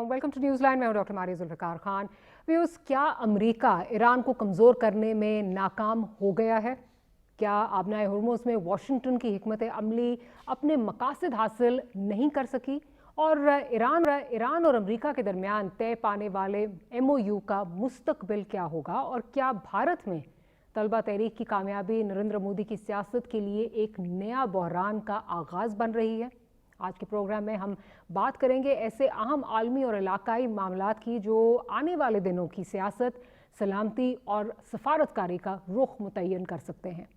Warm welcome to news line. मैं हूं doctor Maria Zulfiqar Khan. Viewers, क्या अमेरिका ईरान को कमज़ोर करने में नाकाम हो गया है? क्या आबनाए हुर्मुज़ में वाशिंगटन की हिकमत अमली अपने मकासद हासिल नहीं कर सकी? और ईरान और अमेरिका के दरमियान तय पाने वाले MOU का मुस्तकबिल क्या होगा? और क्या भारत में तलबा तहरीक की कामयाबी नरेंद्र मोदी की सियासत के लिए एक नया बहरान का आगाज़ बन रही है? आज के प्रोग्राम में हम बात करेंगे ऐसे अहम आलमी और इलाकाई मामलात की जो आने वाले दिनों की सियासत, सलामती और सफारतकारी का रुख मुतय्यन कर सकते हैं।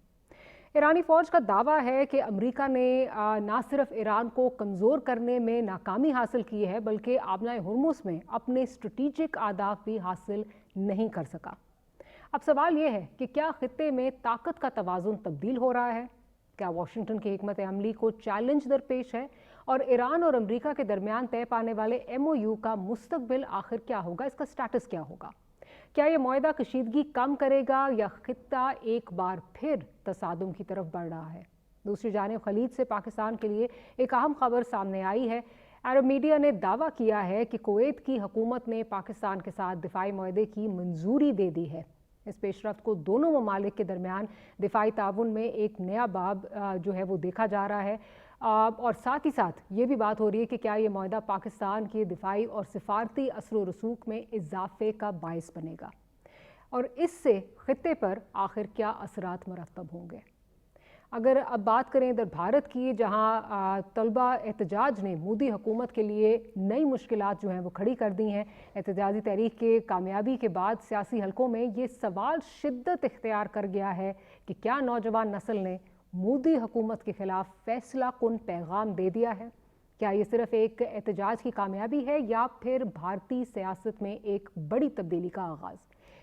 ईरानी फ़ौज का दावा है कि अमेरिका ने न सिर्फ ईरान को कमज़ोर करने में नाकामी हासिल की है, बल्कि आबनाए हुर्मुज़ में अपने स्ट्रेटेजिक अहदाफ भी हासिल नहीं कर सका। अब सवाल यह है कि क्या खित्ते में ताकत का तवाज़ुन तब्दील हो रहा है? क्या वाशिंगटन की हिकमत अमली को चैलेंज दरपेश है? और ईरान और अमेरिका के दरमियान तय पाने वाले MOU का मुस्तकबिल आखिर क्या होगा? इसका स्टेटस क्या होगा? क्या ये मुआहदा कशीदगी कम करेगा या खित्ता एक बार फिर तसादुम की तरफ बढ़ रहा है? दूसरी जानिब खलीज से पाकिस्तान के लिए एक अहम खबर सामने आई है। अरब मीडिया ने दावा किया है कि कुवैत की हुकूमत ने पाकिस्तान के साथ दिफाई मुआहदे की मंजूरी दे दी है। इस पेशरफ्त को दोनों ममालिक के दरमियान दिफाई ताउन में एक नया बाब जो है वो देखा जा रहा है। और साथ ही साथ ये भी बात हो रही है कि क्या ये मुआहदा पाकिस्तान के दिफाई और सिफारती असर व रसूख में इजाफे का बायस बनेगा, और इससे खित्ते पर आखिर क्या असरात मरतब होंगे। अगर अब बात करें इधर भारत की, जहां तलबा एहतजाज ने मोदी हुकूमत के लिए नई मुश्किलात जो हैं वो खड़ी कर दी हैं। एहतजाजी तहरीक के कामयाबी के बाद सियासी हलकों में ये सवाल शिद्दत इख्तियार कर गया है कि क्या नौजवान नस्ल ने मोदी हुकूमत के खिलाफ फैसला कुन पैगाम दे दिया है? क्या ये सिर्फ एक एहतजाज की कामयाबी है या फिर भारतीय सियासत में एक बड़ी तब्दीली का आगाज़?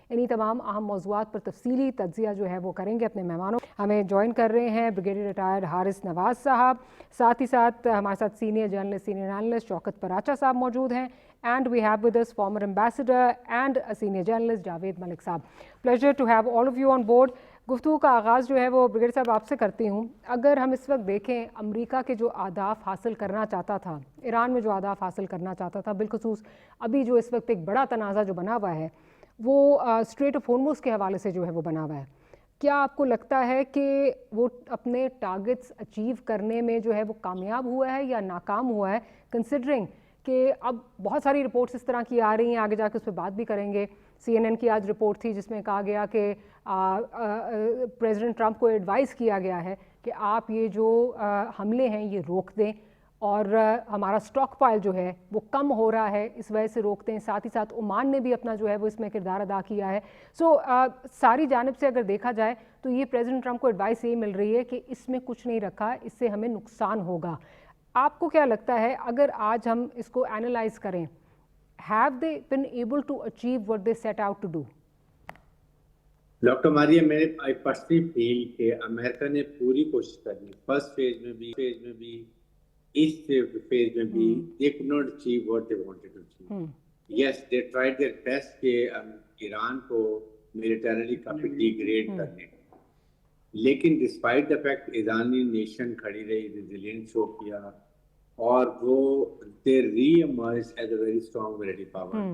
इन्हीं तमाम अहम मौज़ूआत पर तफसीली तज्ज़िया जो है वो करेंगे अपने मेहमानों। हमें ज्वाइन कर रहे हैं ब्रिगेडियर रिटायर्ड हारिस नवाज साहब, साथ ही साथ हमारे साथ सीनियर एनालिस्ट शौकत पराचा साहब मौजूद हैं, and we have with us former ambassador and senior journalist Javed Malik साहब। Pleasure to have all of you on board. गुफ्तगू का आगाज़ जो है वो ब्रिगेडियर साहब आपसे करती हूँ। अगर हम इस वक्त देखें, अमेरिका के जो अहदाफ हासिल करना चाहता था, ईरान में जो अहदाफ हासिल करना चाहता था, बिलखुसूस अभी जो इस वक्त एक बड़ा तनाज़ा जो बना हुआ है वो स्ट्रेट ऑफ होर्मुज़ के हवाले से जो है वो बना हुआ है, क्या आपको लगता है कि वो अपने टारगेट्स अचीव करने में जो है वो कामयाब हुआ है या नाकाम हुआ है, कंसिडरिंग कि अब बहुत सारी रिपोर्ट्स इस तरह की आ रही हैं, आगे जाकर उस पर बात भी करेंगे। CNN की आज रिपोर्ट थी जिसमें कहा गया कि प्रेसिडेंट ट्रंप को एडवाइस किया गया है कि आप ये जो हमले हैं ये रोक दें, और हमारा स्टॉक पाइल जो है वो कम हो रहा है, इस वजह से रोकते हैं। साथ ही साथ ओमान ने भी अपना जो है वो इसमें किरदार अदा किया है। सारी जानिब से अगर देखा जाए तो ये प्रेसिडेंट ट्रंप को एडवाइस ये मिल रही है कि इसमें कुछ नहीं रखा, इससे हमें नुकसान होगा। आपको क्या लगता है, अगर आज हम इसको एनालाइज करें, have they been able to achieve what they set out to do? Doctor Maria, I personally feel कि अमेरिका ने पूरी कोशिश कर ली, फर्स्ट फेज में भी इस फेज में भी। they could not achieve what they wanted to achieve. Yes, they tried their best कि ईरान को मिलिटरीली काफी डिग्रेड करने, लेकिन despite the fact Irani nation खड़ी रही, रेजिलियंस शो किया, और वो they re-emerged as a very strong military power.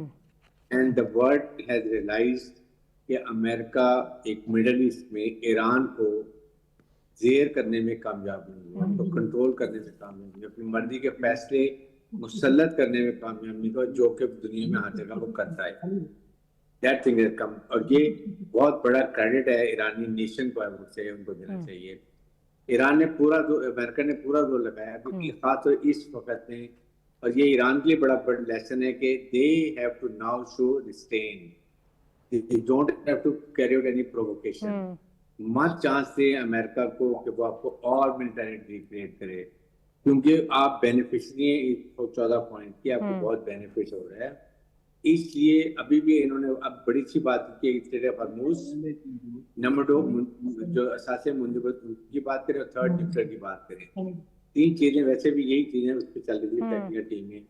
And the world has realized कि अमेरिका एक मिडल ईस्ट में ईरान को जेर करने में कामयाब नहीं हुआ, उनको कंट्रोल करने में कामयाब नहीं, अपनी मर्जी के फैसले मुसल्लत करने में कामयाब नहीं हुआ, जो कि दुनिया में हर जगह वो करता है। दैट थिंग हैज कम, और ये बहुत बड़ा क्रेडिट है ईरानी नेशन को, मुझसे उनको देना चाहिए। ईरान ने पूरा अमेरिका ने पूरा जोर लगाया, क्योंकि खासतौर इस वक्त में, और ये ईरान के लिए बड़ा बड़ा लेसन है कि they have to now show restraint, they don't have to carry out any provocation. मत चांस दे अमेरिका को कि वो आपको और मिलिटरी क्रिएट करे, क्योंकि आप बेनिफिशरी हैं 14 पॉइंट की, आपको बहुत बेनिफिट हो रहा है। इसलिए अभी भी इन्होंने अब बड़ी सी बात की, स्टेट ऑफ हॉर्मुज़ नंबर 2 जो असासे मुंजमद की बात करें, और थर्ड न्यूक्लियर की बात करें, तीन चीजें वैसे भी यही चीजें उस पर चल रही है टेक्निकल टीम में।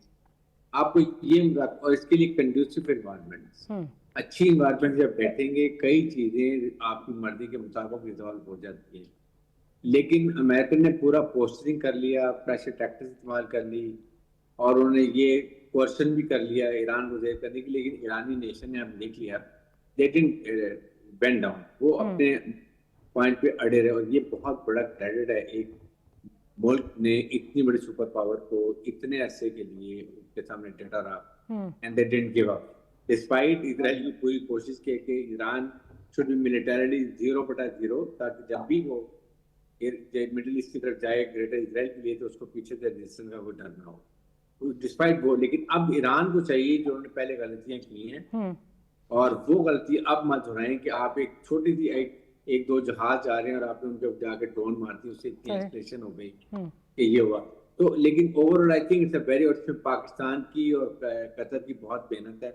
आपको ये, और इसके लिए कंड्यूसिव एनवायरनमेंट, अच्छी इन्वायरमेंट जब बैठेंगे, कई चीजें आपकी मर्जी के मुताबिक रिजॉल्व हो जाती है। लेकिन अमेरिकन ने पूरा पोस्टरिंग कर लिया, प्रेशर टैक्टिक्स इस्तेमाल कर ली, और उन्होंने ये क्वेश्चन भी कर लिया ईरान को जेर करने की, लेकिन ईरानी नेशन ने अब देख लिया, दे डिडंट बेंड डाउन, वो अपने पॉइंट पे अड़े रहे। और ये बहुत बड़ा क्रेडिट है एक मुल्क ने इतनी बड़ी सुपर पावर को इतने अरसे के लिए उनके सामने डटा रहा, and they didn't give up despite Israel की पूरी कोशिश की कि ईरान शुड बी मिलिटरीली 0/0, ताकि जब भी वो मिडिल ईस्ट की तरफ जाए ग्रेटर इजराइल के लिए तो उसको पीछे से रेजिस्टेंस का कोई डर ना हो, डिस्पाइट वो। लेकिन अब ईरान को चाहिए, जो उन्होंने पहले गलतियां की हैं और वो गलती अब मत दोहराएं कि आप एक छोटी सी एक दो जहाज जा रहे हैं और आपने उनके जाके ड्रोन मारती, उससे इतनी एस्केलेशन हो गई कि ये हुआ। तो लेकिन overall I think it's a very, और इसमें पाकिस्तान की और कतर की बहुत मेहनत है।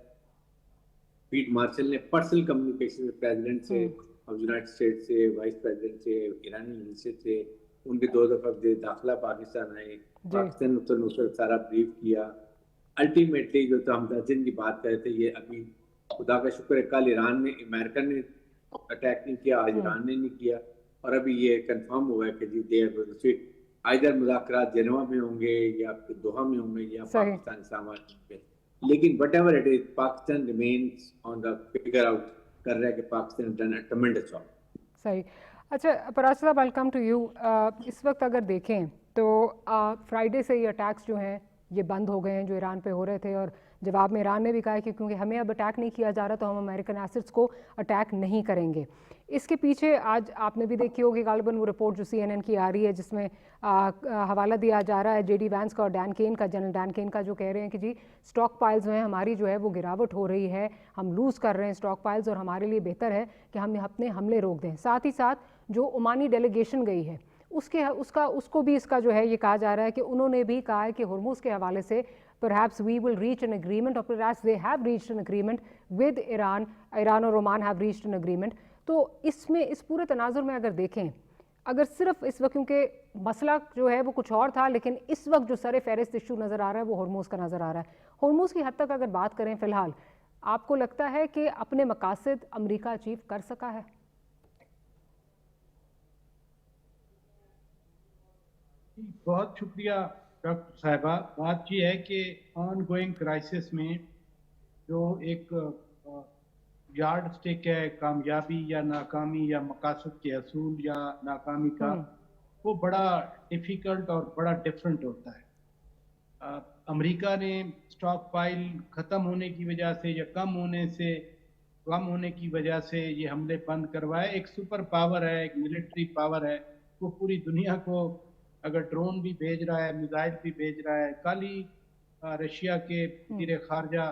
पीट मार्शल ने पर्सनल कम्युनिकेशन में प्रेसिडेंट से और यूनाइटेड स्टेट से, वाइस प्रेसिडेंट से, ईरानी लीडरशिप से, उनके 2 दफा दाखिला पाकिस्तान आए, पाकिस्तान नुसरत सारा ब्रीफ किया। अल्टीमेटली जो तो हम 10 दिन की बात कर रहे थे, ये अभी खुदा का शुक्र है कल ईरान में अमेरिका ने अटैक नहीं किया, आज ईरान ने नहीं किया, और अभी ये कंफर्म हुआ है कि जी दे आर इधर मुज़ाकरात जेनेवा में होंगे या फिर दोहा में होंगे या पाकिस्तान इस्लामाबाद में। लेकिन whatever it is, Pakistan remains on the figure out कर रहा है कि Pakistan has done a ट्रेमेंडस job. सही। अच्छा पराग साहब, आई कम टू यू। इस वक्त अगर देखें तो फ्राइडे से ये अटैक्स जो हैं ये बंद हो गए हैं जो ईरान पे हो रहे थे, और जवाब में ईरान ने भी कहा है कि क्योंकि हमें अब अटैक नहीं किया जा रहा तो हम अमेरिकन एसेट्स को अटैक नहीं करेंगे। इसके पीछे आज आपने भी देखी होगी गालिबन वो रिपोर्ट जो CNN की आ रही है, जिसमें हवाला दिया जा रहा है JD वैंस का और डैन केन का, जनरल डैन केन का, जो कह रहे हैं कि जी स्टॉक पाइल्स में हमारी जो है वो गिरावट हो रही है, हम लूज़ कर रहे हैं स्टॉक पाइल्स, और हमारे लिए बेहतर है कि हम अपने हमले रोक दें। साथ ही साथ जो ओमानी डेलीगेशन गई है उसको भी इसका जो है ये कहा जा रहा है कि उन्होंने भी कहा है कि हुर्मुज़ के हवाले से perhaps we will reach an agreement, or perhaps they have reached an agreement with Iran और Oman have reached an agreement। तो इसमें इस पूरे तनाजुर में अगर देखें, अगर सिर्फ इस वक्त, क्योंकि मसला जो है वो कुछ और था, लेकिन इस वक्त जो सर फहरिस्त इशू नज़र आ रहा है वो हुर्मुज़ का नज़र आ रहा है। हुर्मुज़ की हद तक अगर बात करें फ़िलहाल, आपको लगता है कि अपने मकासद अमेरिका अचीव कर सका है? बहुत शुक्रिया डॉक्टर साहिबा। बात यह है कि ऑन गोइंग क्राइसिस में जो एक यार्ड स्टिक है कामयाबी या नाकामी या मकासद के असूल या नाकामी का, वो बड़ा डिफ़िकल्ट और बड़ा डिफरेंट होता है। अमेरिका ने स्टॉक पाइल ख़त्म होने की वजह से या कम होने की वजह से ये हमले बंद करवाए। एक सुपर पावर है, एक मिलिट्री पावर है, वो पूरी दुनिया को अगर ड्रोन भी भेज रहा है, मिसाइल भी भेज रहा है। कल ही रशिया के वज़ीर ख़ारजा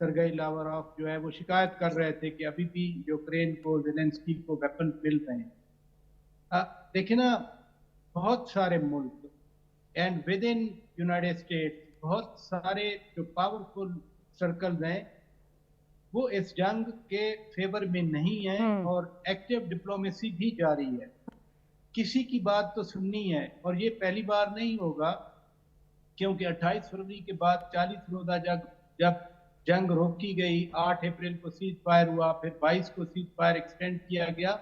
सरगई लावरोव जो है वो शिकायत कर रहे थे कि अभी भी यूक्रेन को, ज़ेलेंस्की को वेपन मिल रहे हैं। देखिए ना, बहुत सारे मुल्क and with in United states बहुत सारे जो पावरफुल सर्कल्स हैं वो इस जंग के फेवर में नहीं है और एक्टिव डिप्लोमेसी भी जारी है। किसी की बात तो सुननी है, और ये पहली बार नहीं होगा, क्योंकि 28 फरवरी के बाद 40 रोजा जब जंग रोकी गई, 8 अप्रैल को सीज फायर हुआ, फिर 22 को सीज फायर एक्सटेंड किया गया,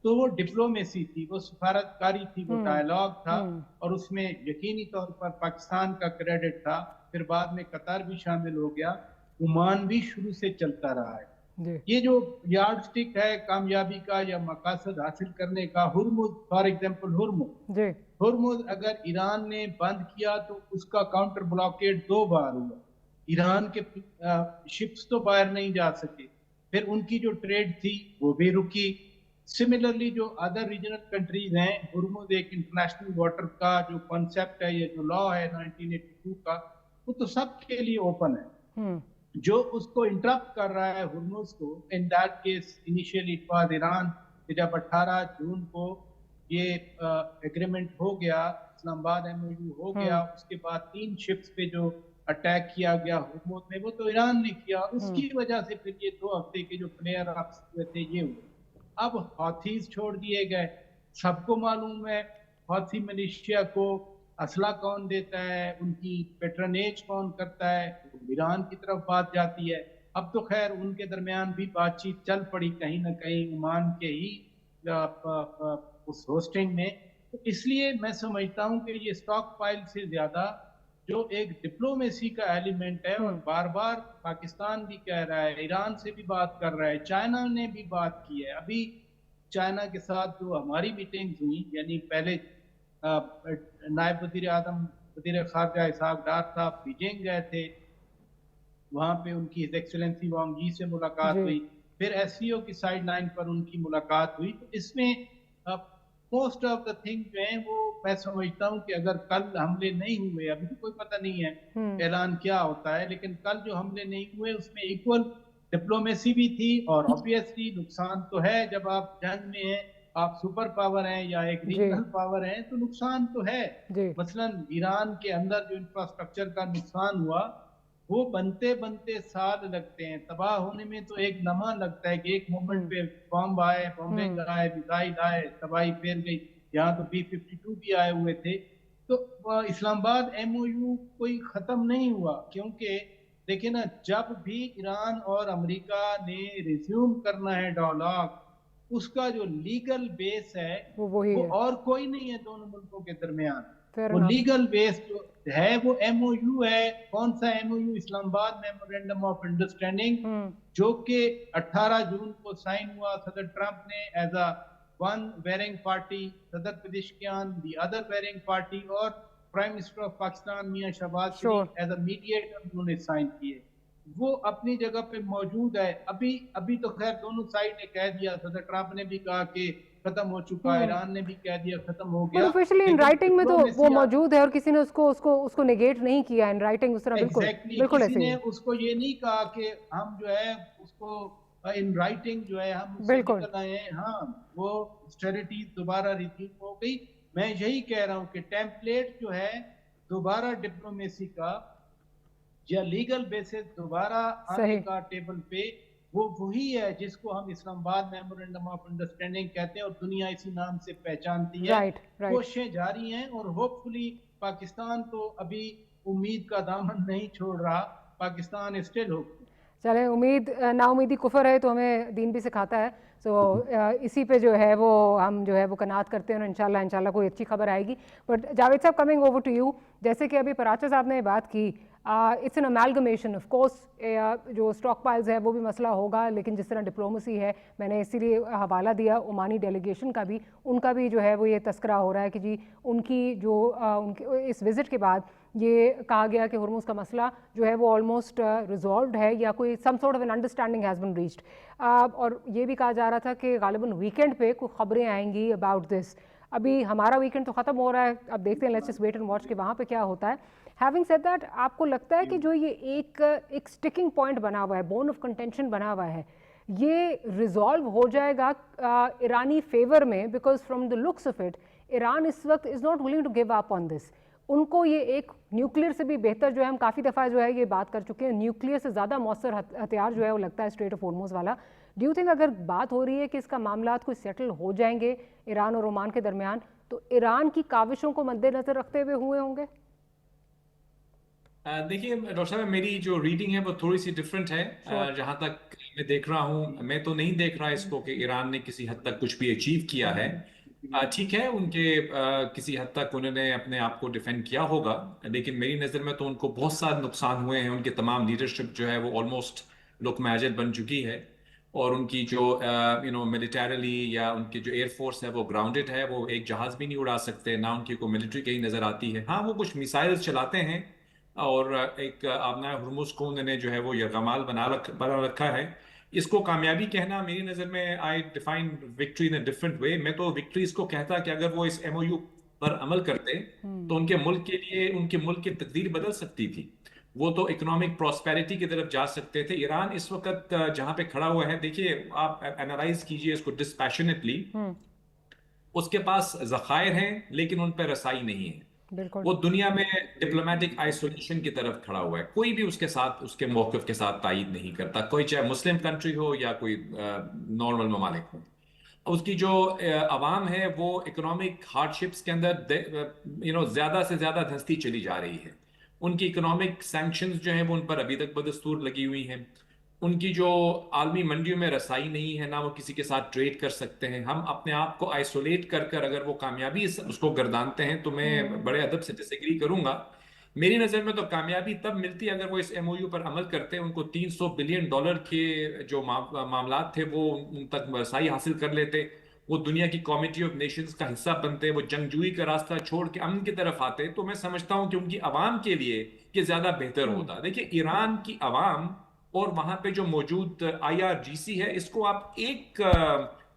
तो वो डिप्लोमेसी थी, वो सफारतकारी थी, वो डायलॉग था, और उसमें यकीनी तौर पर पाकिस्तान का क्रेडिट था। फिर बाद में कतर भी शामिल हो गया, ओमान भी शुरू से चलता रहा है। ये जो यार्ड स्टिक है कामयाबी का या मकासद हासिल करने का, हुर्मुज़ फॉर एग्जांपल, हुर्मुज़ अगर ईरान ने बंद किया तो उसका काउंटर ब्लॉकेड 2 बार हुआ, ईरान के शिप्स तो बाहर नहीं जा सके, फिर उनकी जो ट्रेड थी वो भी रुकी। सिमिलरली जो अदर रीजनल कंट्रीज हैं, हुर्मुज़ एक इंटरनेशनल वाटर का जो कॉन्सेप्ट है, ये जो लॉ है 1982 का, वो तो सबके लिए ओपन है। जो उसको इंटरप्ट कर रहा है हुर्मुज़ को, in that case initially it was Iran, जब 18 जून को ये एग्रीमेंट हो गया, इस्लामाबाद MOU हो गया, उसके बाद 3 शिप्स पे जो अटैक किया गया हुर्मुज़ में, वो तो ईरान ने किया। उसकी वजह से फिर ये 2 हफ्ते के जो फ्लेयर अप्स हुए थे ये हुए। अब हौथीज छोड़ दिए गए। सबको मालूम है हौथी मिलिशिया को असला कौन देता है, उनकी पेट्रनेज कौन करता है, ईरान की तरफ बात जाती है। अब तो खैर उनके दरमियान भी बातचीत चल पड़ी कहीं ना कहीं ओमान के ही उस होस्टिंग में। तो इसलिए मैं समझता हूँ कि ये स्टॉक पाइल से ज़्यादा जो एक डिप्लोमेसी का एलिमेंट है, और बार बार पाकिस्तान भी कह रहा है, ईरान से भी बात कर रहा है, चाइना ने भी बात की है। अभी चाइना के साथ जो हमारी मीटिंग्स हुई, यानी पहले नायब वजीर आजम वजीर खारजा इसहाक डार साहब बीजिंग गए थे, वहां पे उनकी हिज एक्सेलेंसी वांग यी से मुलाकात हुई, फिर एससीओ की साइड लाइन पर उनकी मुलाकात हुई। तो इसमें मोस्ट ऑफ द थिंग जो है वो मैं समझता हूँ कि अगर कल हमले नहीं हुए, अभी तो कोई पता नहीं है ऐलान क्या होता है, लेकिन कल जो हमले नहीं हुए उसमें इक्वल डिप्लोमेसी भी थी। और ऑब्वियसली नुकसान तो है, जब आप जंग में हैं, आप सुपर पावर हैं या एक रीजनल पावर हैं, तो नुकसान तो है। मसलन ईरान के अंदर जो इंफ्रास्ट्रक्चर का नुकसान हुआ, वो बनते बनते साल लगते हैं, तबाह होने में तो एक लम्हा लगता है कि एक मोमेंट पे बॉम्ब आए, बॉम्बिंग आए, मिसाइल आए, तबाही फैल गई। यहाँ तो B-52 भी आए हुए थे। तो इस्लामाबाद MOU कोई खत्म नहीं हुआ, क्योंकि देखिए ना, जब भी ईरान और अमेरिका ने रिज्यूम करना है डायलॉग, उसका जो लीगल बेस है वो और कोई नहीं है दोनों मुल्कों के दरमियान। वो लीगल बेस जो है वो MOU है। कौन सा MOU? Islamabad memorandum of understanding, जो कि 18 जून को साइन हुआ। सदर ट्रंप ने as a one warring party, सदर Pezeshkian the other warring party, और prime minister of Pakistan Mian Shehbaz Sharif as a mediator उन्होंने साइन किए। वो अपनी जगह पे मौजूद है। अभी तो खैर दोनों साइड ने कह दिया, सदर ट्रंप ने भी कहा कि खत्म हो चुका है, ईरान ने भी कह दिया खत्म हो गया। ऑफिशियली इन राइटिंग में तो वो मौजूद है, और किसी ने उसको नेगेट नहीं किया इन राइटिंग उस तरह। बिल्कुल किसी ने उसको ये नहीं कहा कि हम जो है उसको इन राइटिंग जो है हम उससे निकल आए हैं। हाँ, वो ऑस्टेरिटी दोबारा रिज्यूम हो गई। मैं यही कह रहा हूँ कि टेम्पलेट जो है दोबारा डिप्लोमेसी का या लीगल बेसिस दोबारा आने का टेबल पे, वो वही है जिसको हम इस्लामाबाद मेमोरेंडम ऑफ अंडरस्टैंडिंग कहते हैं, और दुनिया इसी नाम से पहचानती है। कोशिशें जारी हैं, और होपफुली पाकिस्तान तो अभी उम्मीद का दामन नहीं छोड़ रहा। Pakistan still hopeful. चले, उम्मीद नाउमीदी कुफर है, तो हमें दीन भी सिखाता है। तो इसी पे जो है वो हम जो है वो कनात करते हैं, और इंशाल्लाह कोई अच्छी खबर आएगी। बट जावेद साहब, कमिंग ओवर टू यू, जैसे कि अभी पराचा साहब ने बात की, it's an amalgamation of course. जो स्टॉक पाइल्स है वो भी मसला होगा, लेकिन जिस तरह डिप्लोमेसी है, मैंने इसीलिए हवाला दिया ओमानी डेलीगेशन का भी, उनका भी जो है वो ये तस्करा हो रहा है कि जी उनकी जो उनके इस विज़िट के बाद ये कहा गया कि हुर्मुज़ का मसला जो है वो ऑलमोस्ट रिजॉल्व्ड है, या कोई some sort of an understanding has been reached. और ये भी कहा जा रहा था कि गालिबन वीकेंड पे कुछ खबरें आएंगी अबाउट दिस। अभी हमारा वीकेंड तो ख़त्म हो रहा है, अब देखते हैं, let's just wait and watch कि वहाँ पे क्या होता है। हैविंग सेड दैट, आपको लगता है कि जो ये एक स्टिकिंग पॉइंट बना हुआ है, बोन ऑफ कंटेंशन बना हुआ है, ये रिजॉल्व हो जाएगा ईरानी फेवर में? Because from the looks of it, Iran इस वक्त is not willing to give up on this. उनको ये एक न्यूक्लियर से भी बेहतर जो है, हम काफ़ी दफ़ा जो है ये बात कर चुके हैं, न्यूक्लियर से ज़्यादा मौसर हथियार जो है वो लगता है स्ट्रेट ऑफ होर्मुज़ वाला। डू यू थिंक अगर बात हो रही है कि इसका मामलात कोई सेटल हो जाएंगे ईरान और ओमान के दरमियान, तो ईरान की काविशों को मद्देनजर रखते हुए हुए होंगे? देखिए डॉक्टर साहब, मेरी जो रीडिंग है वो थोड़ी सी डिफरेंट है। जहां तक मैं देख रहा हूं, मैं तो नहीं देख रहा इसको कि ईरान ने किसी हद तक कुछ भी अचीव किया है। ठीक है, उनके किसी हद तक उन्होंने अपने आप को डिफेंड किया होगा, लेकिन मेरी नज़र में तो उनको बहुत सारे नुकसान हुए हैं। उनकी तमाम लीडरशिप जो है वो ऑलमोस्ट लुकमैजल बन चुकी है, और उनकी जो मिलिटरीली या उनकी जो एयरफोर्स है वो ग्राउंडेड है। वो एक जहाज भी नहीं उड़ा सकते, ना उनकी कोई मिलिट्री कहीं नज़र आती है। हाँ, वो कुछ मिसाइल्स चलाते हैं, और एक आबना हुर्मुज़ को उन्होंने जो है वो यरगमाल बना रखा है। इसको कामयाबी कहना, मेरी नज़र में, I define victory in a different way. मैं तो विक्ट्री इसको कहता कि अगर वो इस MOU पर अमल करते तो उनके मुल्क के लिए, उनके मुल्क की तकदीर बदल सकती थी। वो तो इकोनॉमिक प्रॉस्पेरिटी की तरफ जा सकते थे। ईरान इस वक्त जहां पे खड़ा हुआ है, देखिए आप एनालाइज कीजिए इसको डिस्पैशनेटली, उसके पास ज़खायर हैं लेकिन उन पर रसाई नहीं है। वो दुनिया में डिप्लोमेटिक आइसोलेशन की तरफ खड़ा हुआ है। कोई भी उसके साथ, उसके मौक़िफ़ के साथ तायीद नहीं करता, कोई चाहे मुस्लिम कंट्री हो या कोई नॉर्मल ममालिक हो। उसकी जो अवाम है वो इकोनॉमिक हार्डशिप्स के अंदर ज़्यादा से ज़्यादा धंसती चली जा रही है। उनकी इकोनॉमिक सैंक्शंस जो हैं वो उन पर अभी तक बदस्तूर लगी हुई हैं। उनकी जो आलमी मंडियों में रसाई नहीं है, ना वो किसी के साथ ट्रेड कर सकते हैं। हम अपने आप को आइसोलेट कर कर अगर वो कामयाबी उसको गर्दानते हैं, तो मैं बड़े अदब से डिसएग्री करूंगा। मेरी नजर में तो कामयाबी तब मिलती अगर वो इस एमओयू पर अमल करते, उनको $300 बिलियन के जो मामलात थे वो उन तक रसाई हासिल कर लेते, वो दुनिया की कमिटी ऑफ नेशंस का हिस्सा बनते, वो जंगजूई का रास्ता छोड़ के अमन की तरफ आते, तो मैं समझता हूं कि उनकी आवाम के लिए ये ज्यादा बेहतर होता। देखिए, ईरान की आवाम और वहां पे जो मौजूद आईआरजीसी है, इसको आप एक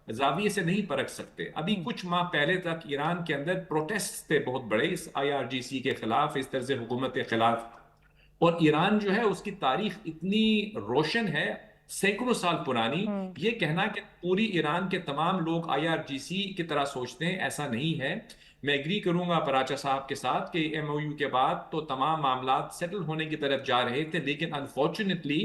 जाविये से नहीं परख सकते। अभी कुछ माह पहले तक ईरान के अंदर प्रोटेस्ट थे बहुत बड़े इस आईआरजीसी के खिलाफ, इस तरह से हुकूमत के खिलाफ। और ईरान जो है उसकी तारीख इतनी रोशन है, सैकड़ों साल पुरानी। ये कहना कि पूरी ईरान के तमाम लोग आईआरजीसी की तरह सोचते हैं, ऐसा नहीं है। मैं एग्री करूंगा पराचा साहब के साथ कि एमओयू के बाद तो तमाम मामला सेटल होने की तरफ जा रहे थे, लेकिन अनफॉर्चुनेटली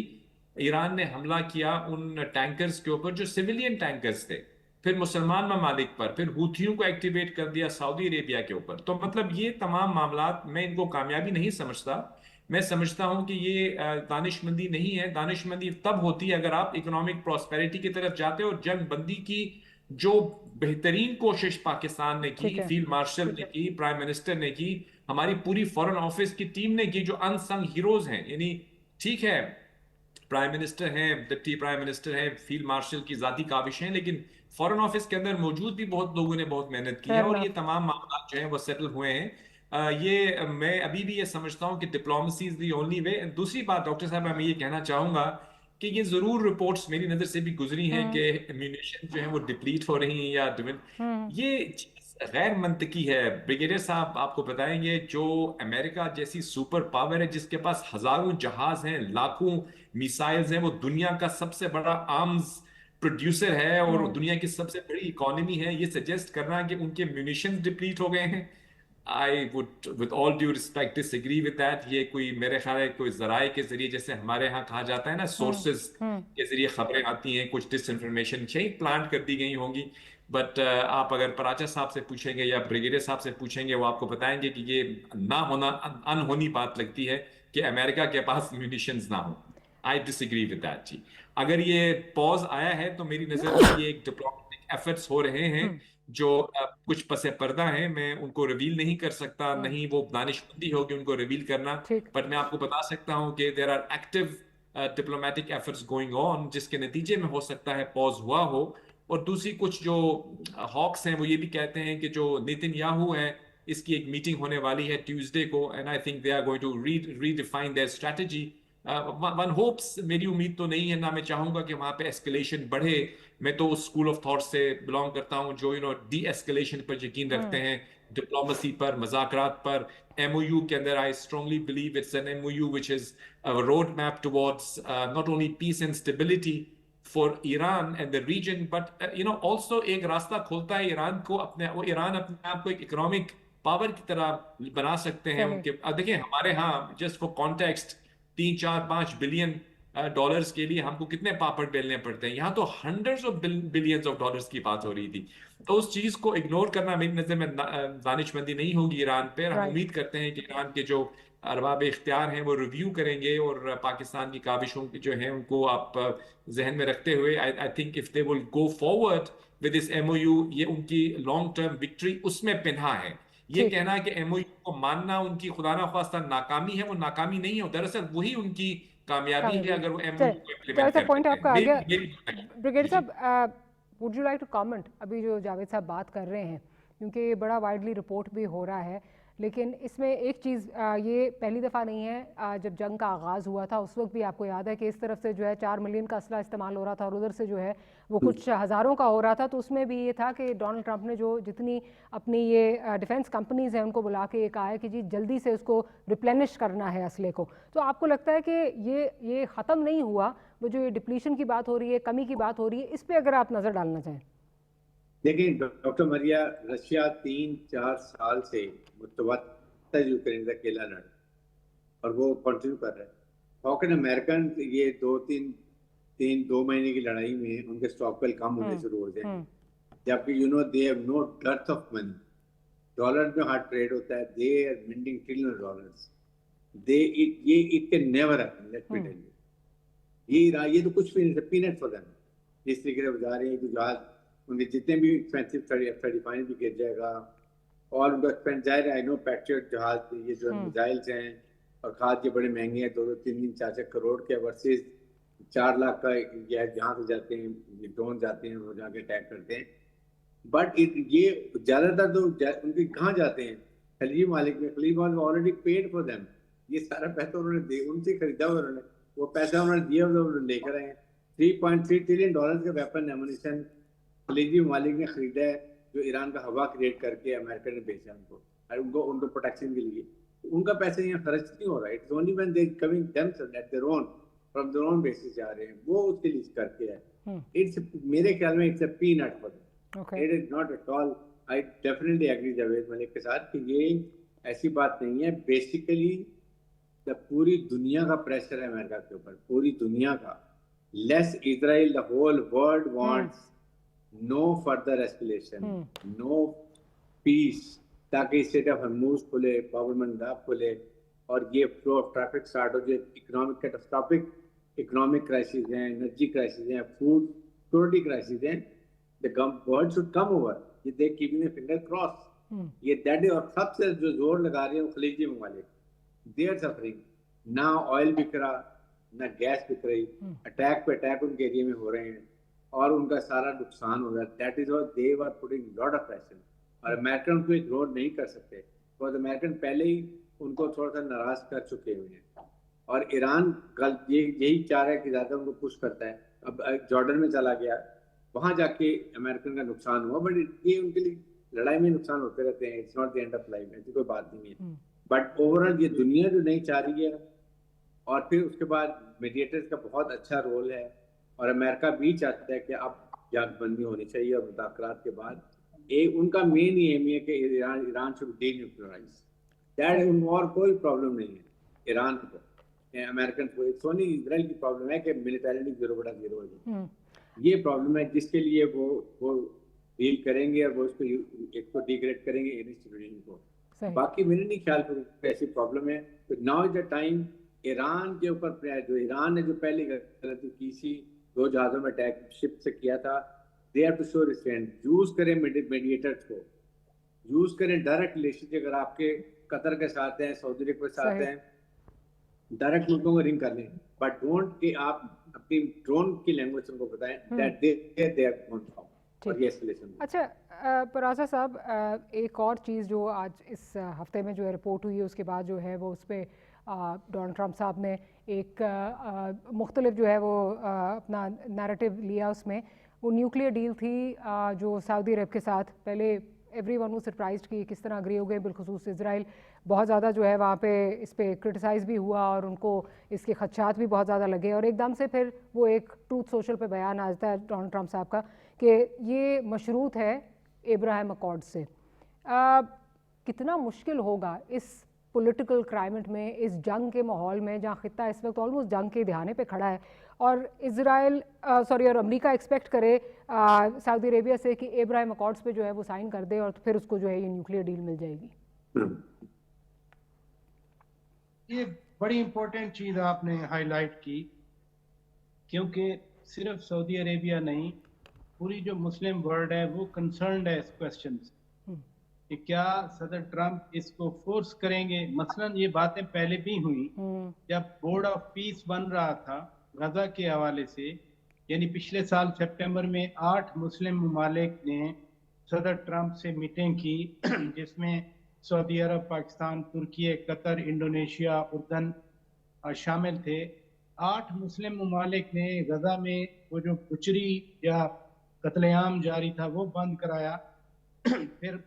ईरान ने हमला किया उन टैंकर्स के ऊपर जो सिविलियन टैंकर्स थे, फिर मुसलमान ममालिक पर, फिर हूथियों को एक्टिवेट कर दिया सऊदी अरेबिया के ऊपर। तो मतलब ये तमाम मामलात मैं इनको कामयाबी नहीं समझता। मैं समझता हूं कि ये दानिशमंदी नहीं है। दानिशमंदी तब होती है अगर आप इकोनॉमिक प्रॉस्पेरिटी की तरफ जाते हो। और जंग बंदी की जो बेहतरीन कोशिश पाकिस्तान ने की, फील्ड मार्शल ने की, प्राइम मिनिस्टर ने की, हमारी पूरी फॉरेन ऑफिस की टीम ने की, जो अनसंग हीरोज हैं, यानी ठीक है प्राइम मिनिस्टर हैं, डिप्टी प्राइम मिनिस्टर हैं, फील्ड मार्शल की जाती काविश हैं, लेकिन फॉरेन ऑफिस के अंदर मौजूद भी बहुत लोगों ने बहुत मेहनत की है और ये तमाम मामला जो है वो सेटल हुए हैं। ये मैं अभी भी ये समझता हूं कि diplomacy is the only way. दूसरी बात डॉक्टर साहब, मैं ये कहना चाहूंगा कि ये जरूर रिपोर्ट्स मेरी नजर से भी गुजरी हैं कि एम्यूनिशन जो है वो डिप्लीट हो रही हैं या ये गैर मंतकी है। ब्रिगेडियर साहब आपको बताएंगे, जो अमेरिका जैसी सुपर पावर है जिसके पास हजारों जहाज हैं, लाखों मिसाइल्स हैं, वो दुनिया का सबसे बड़ा आर्म्स प्रोड्यूसर है और दुनिया की सबसे बड़ी इकोनॉमी है, ये सजेस्ट करना कि उनके म्यूनिशंस डिप्लीट हो गए हैं, I would with all due respect disagree with that. ये कोई मेरे ख्याल है कोई जराए के जरिए, जैसे हमारे यहाँ कहा जाता है ना, सोर्सेज के जरिए खबरें आती हैं, कुछ डिस इंफॉर्मेशन कहीं प्लांट कर दी गई होंगी। बट आप अगर पराचा साहब से पूछेंगे या ब्रिगेडियर साहब से पूछेंगे, वो आपको बताएंगे कि ये ना होना अनहोनी बात लगती है कि अमेरिका के पास म्यूनिशंस ना हो। आई डिसएग्री विद दैट जी। अगर ये पॉज आया है तो मेरी नजर में ये एक डिप्लोमेटिक एफर्ट्स हो रहे हैं जो कुछ पसे पर्दा है, मैं उनको रिवील नहीं कर सकता, नहीं वो दानिशमंदी होगी उनको रिवील करना। बट मैं आपको बता सकता हूं कि there are active diplomatic efforts going on, जिसके नतीजे में हो सकता है पॉज हुआ हो। और दूसरी कुछ जो हॉक्स हैं वो ये भी कहते हैं कि जो नेतन्याहू है, इसकी एक मीटिंग होने वाली है ट्यूसडे को, and I think they are going to redefine their strategy. One hopes, मेरी उम्मीद तो नहीं है, ना मैं चाहूंगा कि वहां पे एस्केलेशन बढ़े। मैं तो उस स्कूल ऑफ थॉट से बिलोंग करता हूं जो डी एस्केलेशन पर यकीन रखते हैं, डिप्लोमेसी पर, मजाकरात पर। एमओयू के अंदर I strongly believe it's an MOU which is a road map towards not only peace and stability for Iran and the region, but also एक रास्ता खोलता है ईरान को ईरान अपने आप को एक इकोनॉमिक पावर की तरह बना सकते हैं। उनके देखिए, हमारे यहाँ just for context 3-4-5 billion dollars के लिए हमको कितने पापड़ बेलने पड़ते हैं, यहाँ तो hundreds of billions of dollars की बात हो रही थी। तो उस चीज को इग्नोर करना मेरी नजर में दानिशमंदी नहीं होगी ईरान पे। हम उम्मीद करते हैं कि ईरान के जो अरबाब इख्तियार हैं वो रिव्यू करेंगे और पाकिस्तान की काविशों की जो है उनको आप जहन में रखते हुए, I think if they will go forward with this MOU, ये उनकी लॉन्ग टर्म विक्ट्री उसमें पिन्हा है। ये कहना कि एमओयू को मानना उनकी खुदा ना खास्ता नाकामी है, वो नाकामी नहीं है, दरअसल वही उनकी कामयाबी है अगर वो एमओयू को इम्प्लीमेंट करते पॉइंट आपका आ गया। हैं। ब्रिगेडियर साहब, would you like to comment अभी जो जावेद साहब बात कर रहे हैं, क्योंकि ये बड़ा वाइडली रिपोर्ट भी हो रहा है, लेकिन इसमें एक चीज़, ये पहली दफ़ा नहीं है। जब जंग का आगाज़ हुआ था उस वक्त भी आपको याद है कि इस तरफ से जो है 4 मिलियन का असला इस्तेमाल हो रहा था और उधर से जो है वो कुछ हज़ारों का हो रहा था। तो उसमें भी ये था कि डोनाल्ड ट्रंप ने जो जितनी अपनी ये डिफेंस कंपनीज हैं उनको बुला के ये कहा है कि जी जल्दी से उसको रिप्लेनिश करना है असले को। तो आपको लगता है कि ये ख़त्म नहीं हुआ, वो जो ये डिप्लीशन की बात हो रही है, कमी की बात हो रही है, इस पर अगर आप नज़र डालना चाहें। देखिए डॉक्टर मरिया, रशिया 3-4 साल से मुतवत्तर यूक्रेन का अकेला लड़ और वो कंटिन्यू कर रहे हैं। हाउ कैन अमेरिकन ये 2 महीने की लड़ाई में उनके स्टॉक वेल कम होने शुरू हो जाए, जबकि they have no dearth of money. Dollar में हार्ड ट्रेड होता है, they are minting trillion dollars. It can never happen, let me tell you. ये तो कुछ भी नहीं, पीनट फॉर देम। जिस तरीके से बजा रहे हैं, जहाज उनके जितने भी एक्सपेंसिव 35 भी गिर जाएगा, और उनका स्पेंड जाहिर है, आई नो पैट्रियट जहाज ये जो मिसाइल्स हैं और खाद ये बड़े महंगे हैं, 2-3 4 करोड़ के वर्सेस 4 लाख का या जहाँ से जाते हैं ड्रोन जाते हैं वो जाके अटैक करते हैं। बट ये ज्यादातर तो उनके कहाँ जाते हैं, खलीजी मालिक में। खलीजी मालिक ऑलरेडी पेड फॉर देम, ये सारा पैसा उन्होंने उनसे खरीदा हुआ, उन्होंने वो पैसा उन्होंने दिया हुआ, उन्होंने लेकर आए। $3.3 ट्रिलियन का वेपन एमुनिशन खलीजी मालिक ने खरीदा है, जो ईरान का हवा क्रिएट करके अमेरिका ने बेचा उनको उनको प्रोटेक्शन के लिए। उनका पैसा यहाँ खर्च नहीं हो रहा है। It's only when they coming themself at their own from their own basis जा रहे हैं, वो उसके लिए करके है। इट्स मेरे ख्याल में it's a peanut for them, it is not at all. I definitely agree Javed Malik के साथ कि ये ऐसी बात नहीं है। बेसिकली पूरी दुनिया का प्रेशर है अमेरिका के ऊपर, पूरी दुनिया का। Less Israel, the whole world wants no further escalation, no peace, ताकि स्टेट ऑफ हॉर्मुज़ खुले, बाब एल मंदाब खुले और ये फ्लो ऑफ ट्रैफिक स्टार्ट हो। जो इकोनॉमिक कैटास्ट्रोफिक इकोनॉमिक क्राइसिस हैं, एनर्जी क्राइसिस हैं, फूड सिक्योरिटी क्राइसिस हैं, the world should come over. ये दे कीपिंग द फिंगर क्रॉस, ये दैट इज। और सबसे जो जोर लगा रहे हैं वो खलीजी ममालिक, दे आर सफरिंग। ना ऑयल बिक रहा, ना गैस बिक रही, अटैक पे अटैक उनके एरिया में हो रहे हैं और उनका सारा नुकसान हो रहा है। That is what they are putting lot of pressure. और अमेरिकन उनको इग्नोर नहीं कर सकते, बिकॉज अमेरिकन पहले ही उनको थोड़ा सा नाराज कर चुके हुए हैं। और ईरान यही चाह रहा है कि ज्यादा उनको पुश करता है। अब जॉर्डन में चला गया, वहां जाके अमेरिकन का नुकसान हुआ, बट ये उनके लिए लड़ाई में नुकसान होते रहते हैं। It's not the end of life, ऐसी कोई बात नहीं है। बट ओवरऑल ये दुनिया जो नहीं चाह रही है, और फिर उसके बाद मीडिएटर्स का बहुत अच्छा रोल है। और अमेरिका भी चाहता है कि अब जंगबंदी होनी चाहिए और मुज़ाकरात के बाद उनका मेन एम है कि ईरान शुड डीन्यूक्लियराइज। दैट और कोई प्रॉब्लम नहीं है ईरान को, अमेरिकन को। इट्स ओनली इजराइल की प्रॉब्लम है कि मिलिटरीली 0/0 हो जाए। ये प्रॉब्लम है जिसके लिए वो डील करेंगे और वो इसको डिग्रेड करेंगे इंस्टीट्यूशन को। बाकी मैंने नहीं ख्याल कि ऐसी प्रॉब्लम है। तो now is the time Iran के ऊपर, जो ईरान ने जो पहली गलती की थी 2 जहाज़ों में अटैक शिप से किया था, they have to show restraint. Use करें मीडिएटर्स को, यूज करें डायरेक्ट रिलेशन। अगर आपके कतर के साथ हैं, सऊदी अरब के साथ हैं, डायरेक्ट मुल्कों को रिंग कर लें, बट डोंट कि आप अपनी ड्रोन की लैंग्वेज उनको बताएं that they are going to और ये एस्केलेशन। अच्छा परासा साहब, एक और चीज़ जो आज इस हफ्ते में जो है रिपोर्ट हुई है, उसके बाद जो है वो उस पर डोनाल्ड ट्रंप साहब ने एक मुख्तलिफ जो है वो अपना नैरेटिव लिया। उसमें वो न्यूक्लियर डील थी जो सऊदी अरब के साथ। पहले एवरीवन वाज सरप्राइज्ड कि किस तरह अग्री हो गए, बिलखुसूस इजराइल बहुत ज़्यादा जो है वहाँ पे इस पर क्रिटिसाइज़ भी हुआ और उनको इसके खदशात भी बहुत ज़्यादा लगे। और एकदम से फिर वो एक ट्रूथ सोशल पे बयान आ जाता है डोनाल्ड ट्रंप साहब का कि ये मशरूत है इब्राहिम अकॉर्ड से। कितना मुश्किल होगा इस पॉलिटिकल क्लाइमेट में, इस जंग के माहौल में जहाँ खित्ता इस वक्त ऑलमोस्ट जंग के दहाने पे खड़ा है और और अमेरिका एक्सपेक्ट करे सऊदी अरेबिया से कि इब्राहिम अकॉर्ड्स पे जो है वो साइन कर दे और फिर उसको जो है ये न्यूक्लियर डील मिल जाएगी। ये बड़ी इंपॉर्टेंट चीज़ आपने हाईलाइट की, क्योंकि सिर्फ सऊदी अरेबिया नहीं, पूरी जो मुस्लिम वर्ल्ड है वो कंसर्न्ड है इस क्वेश्चन से कि क्या सदर ट्रंप इसको फोर्स करेंगे। मसलन ये बातें पहले भी हुई जब बोर्ड ऑफ पीस बन रहा था गजा के हवाले से, यानी पिछले साल सितंबर में 8 मुस्लिम ममालिक ने सदर ट्रंप से मीटिंग की जिसमें सऊदी अरब, पाकिस्तान, तुर्की, कतर, इंडोनेशिया, उर्दन शामिल थे। 8 मुस्लिम ममालिक ने गजा में वो जो बुचरी या कत्लेआम जारी था वो बंद कराया। फिर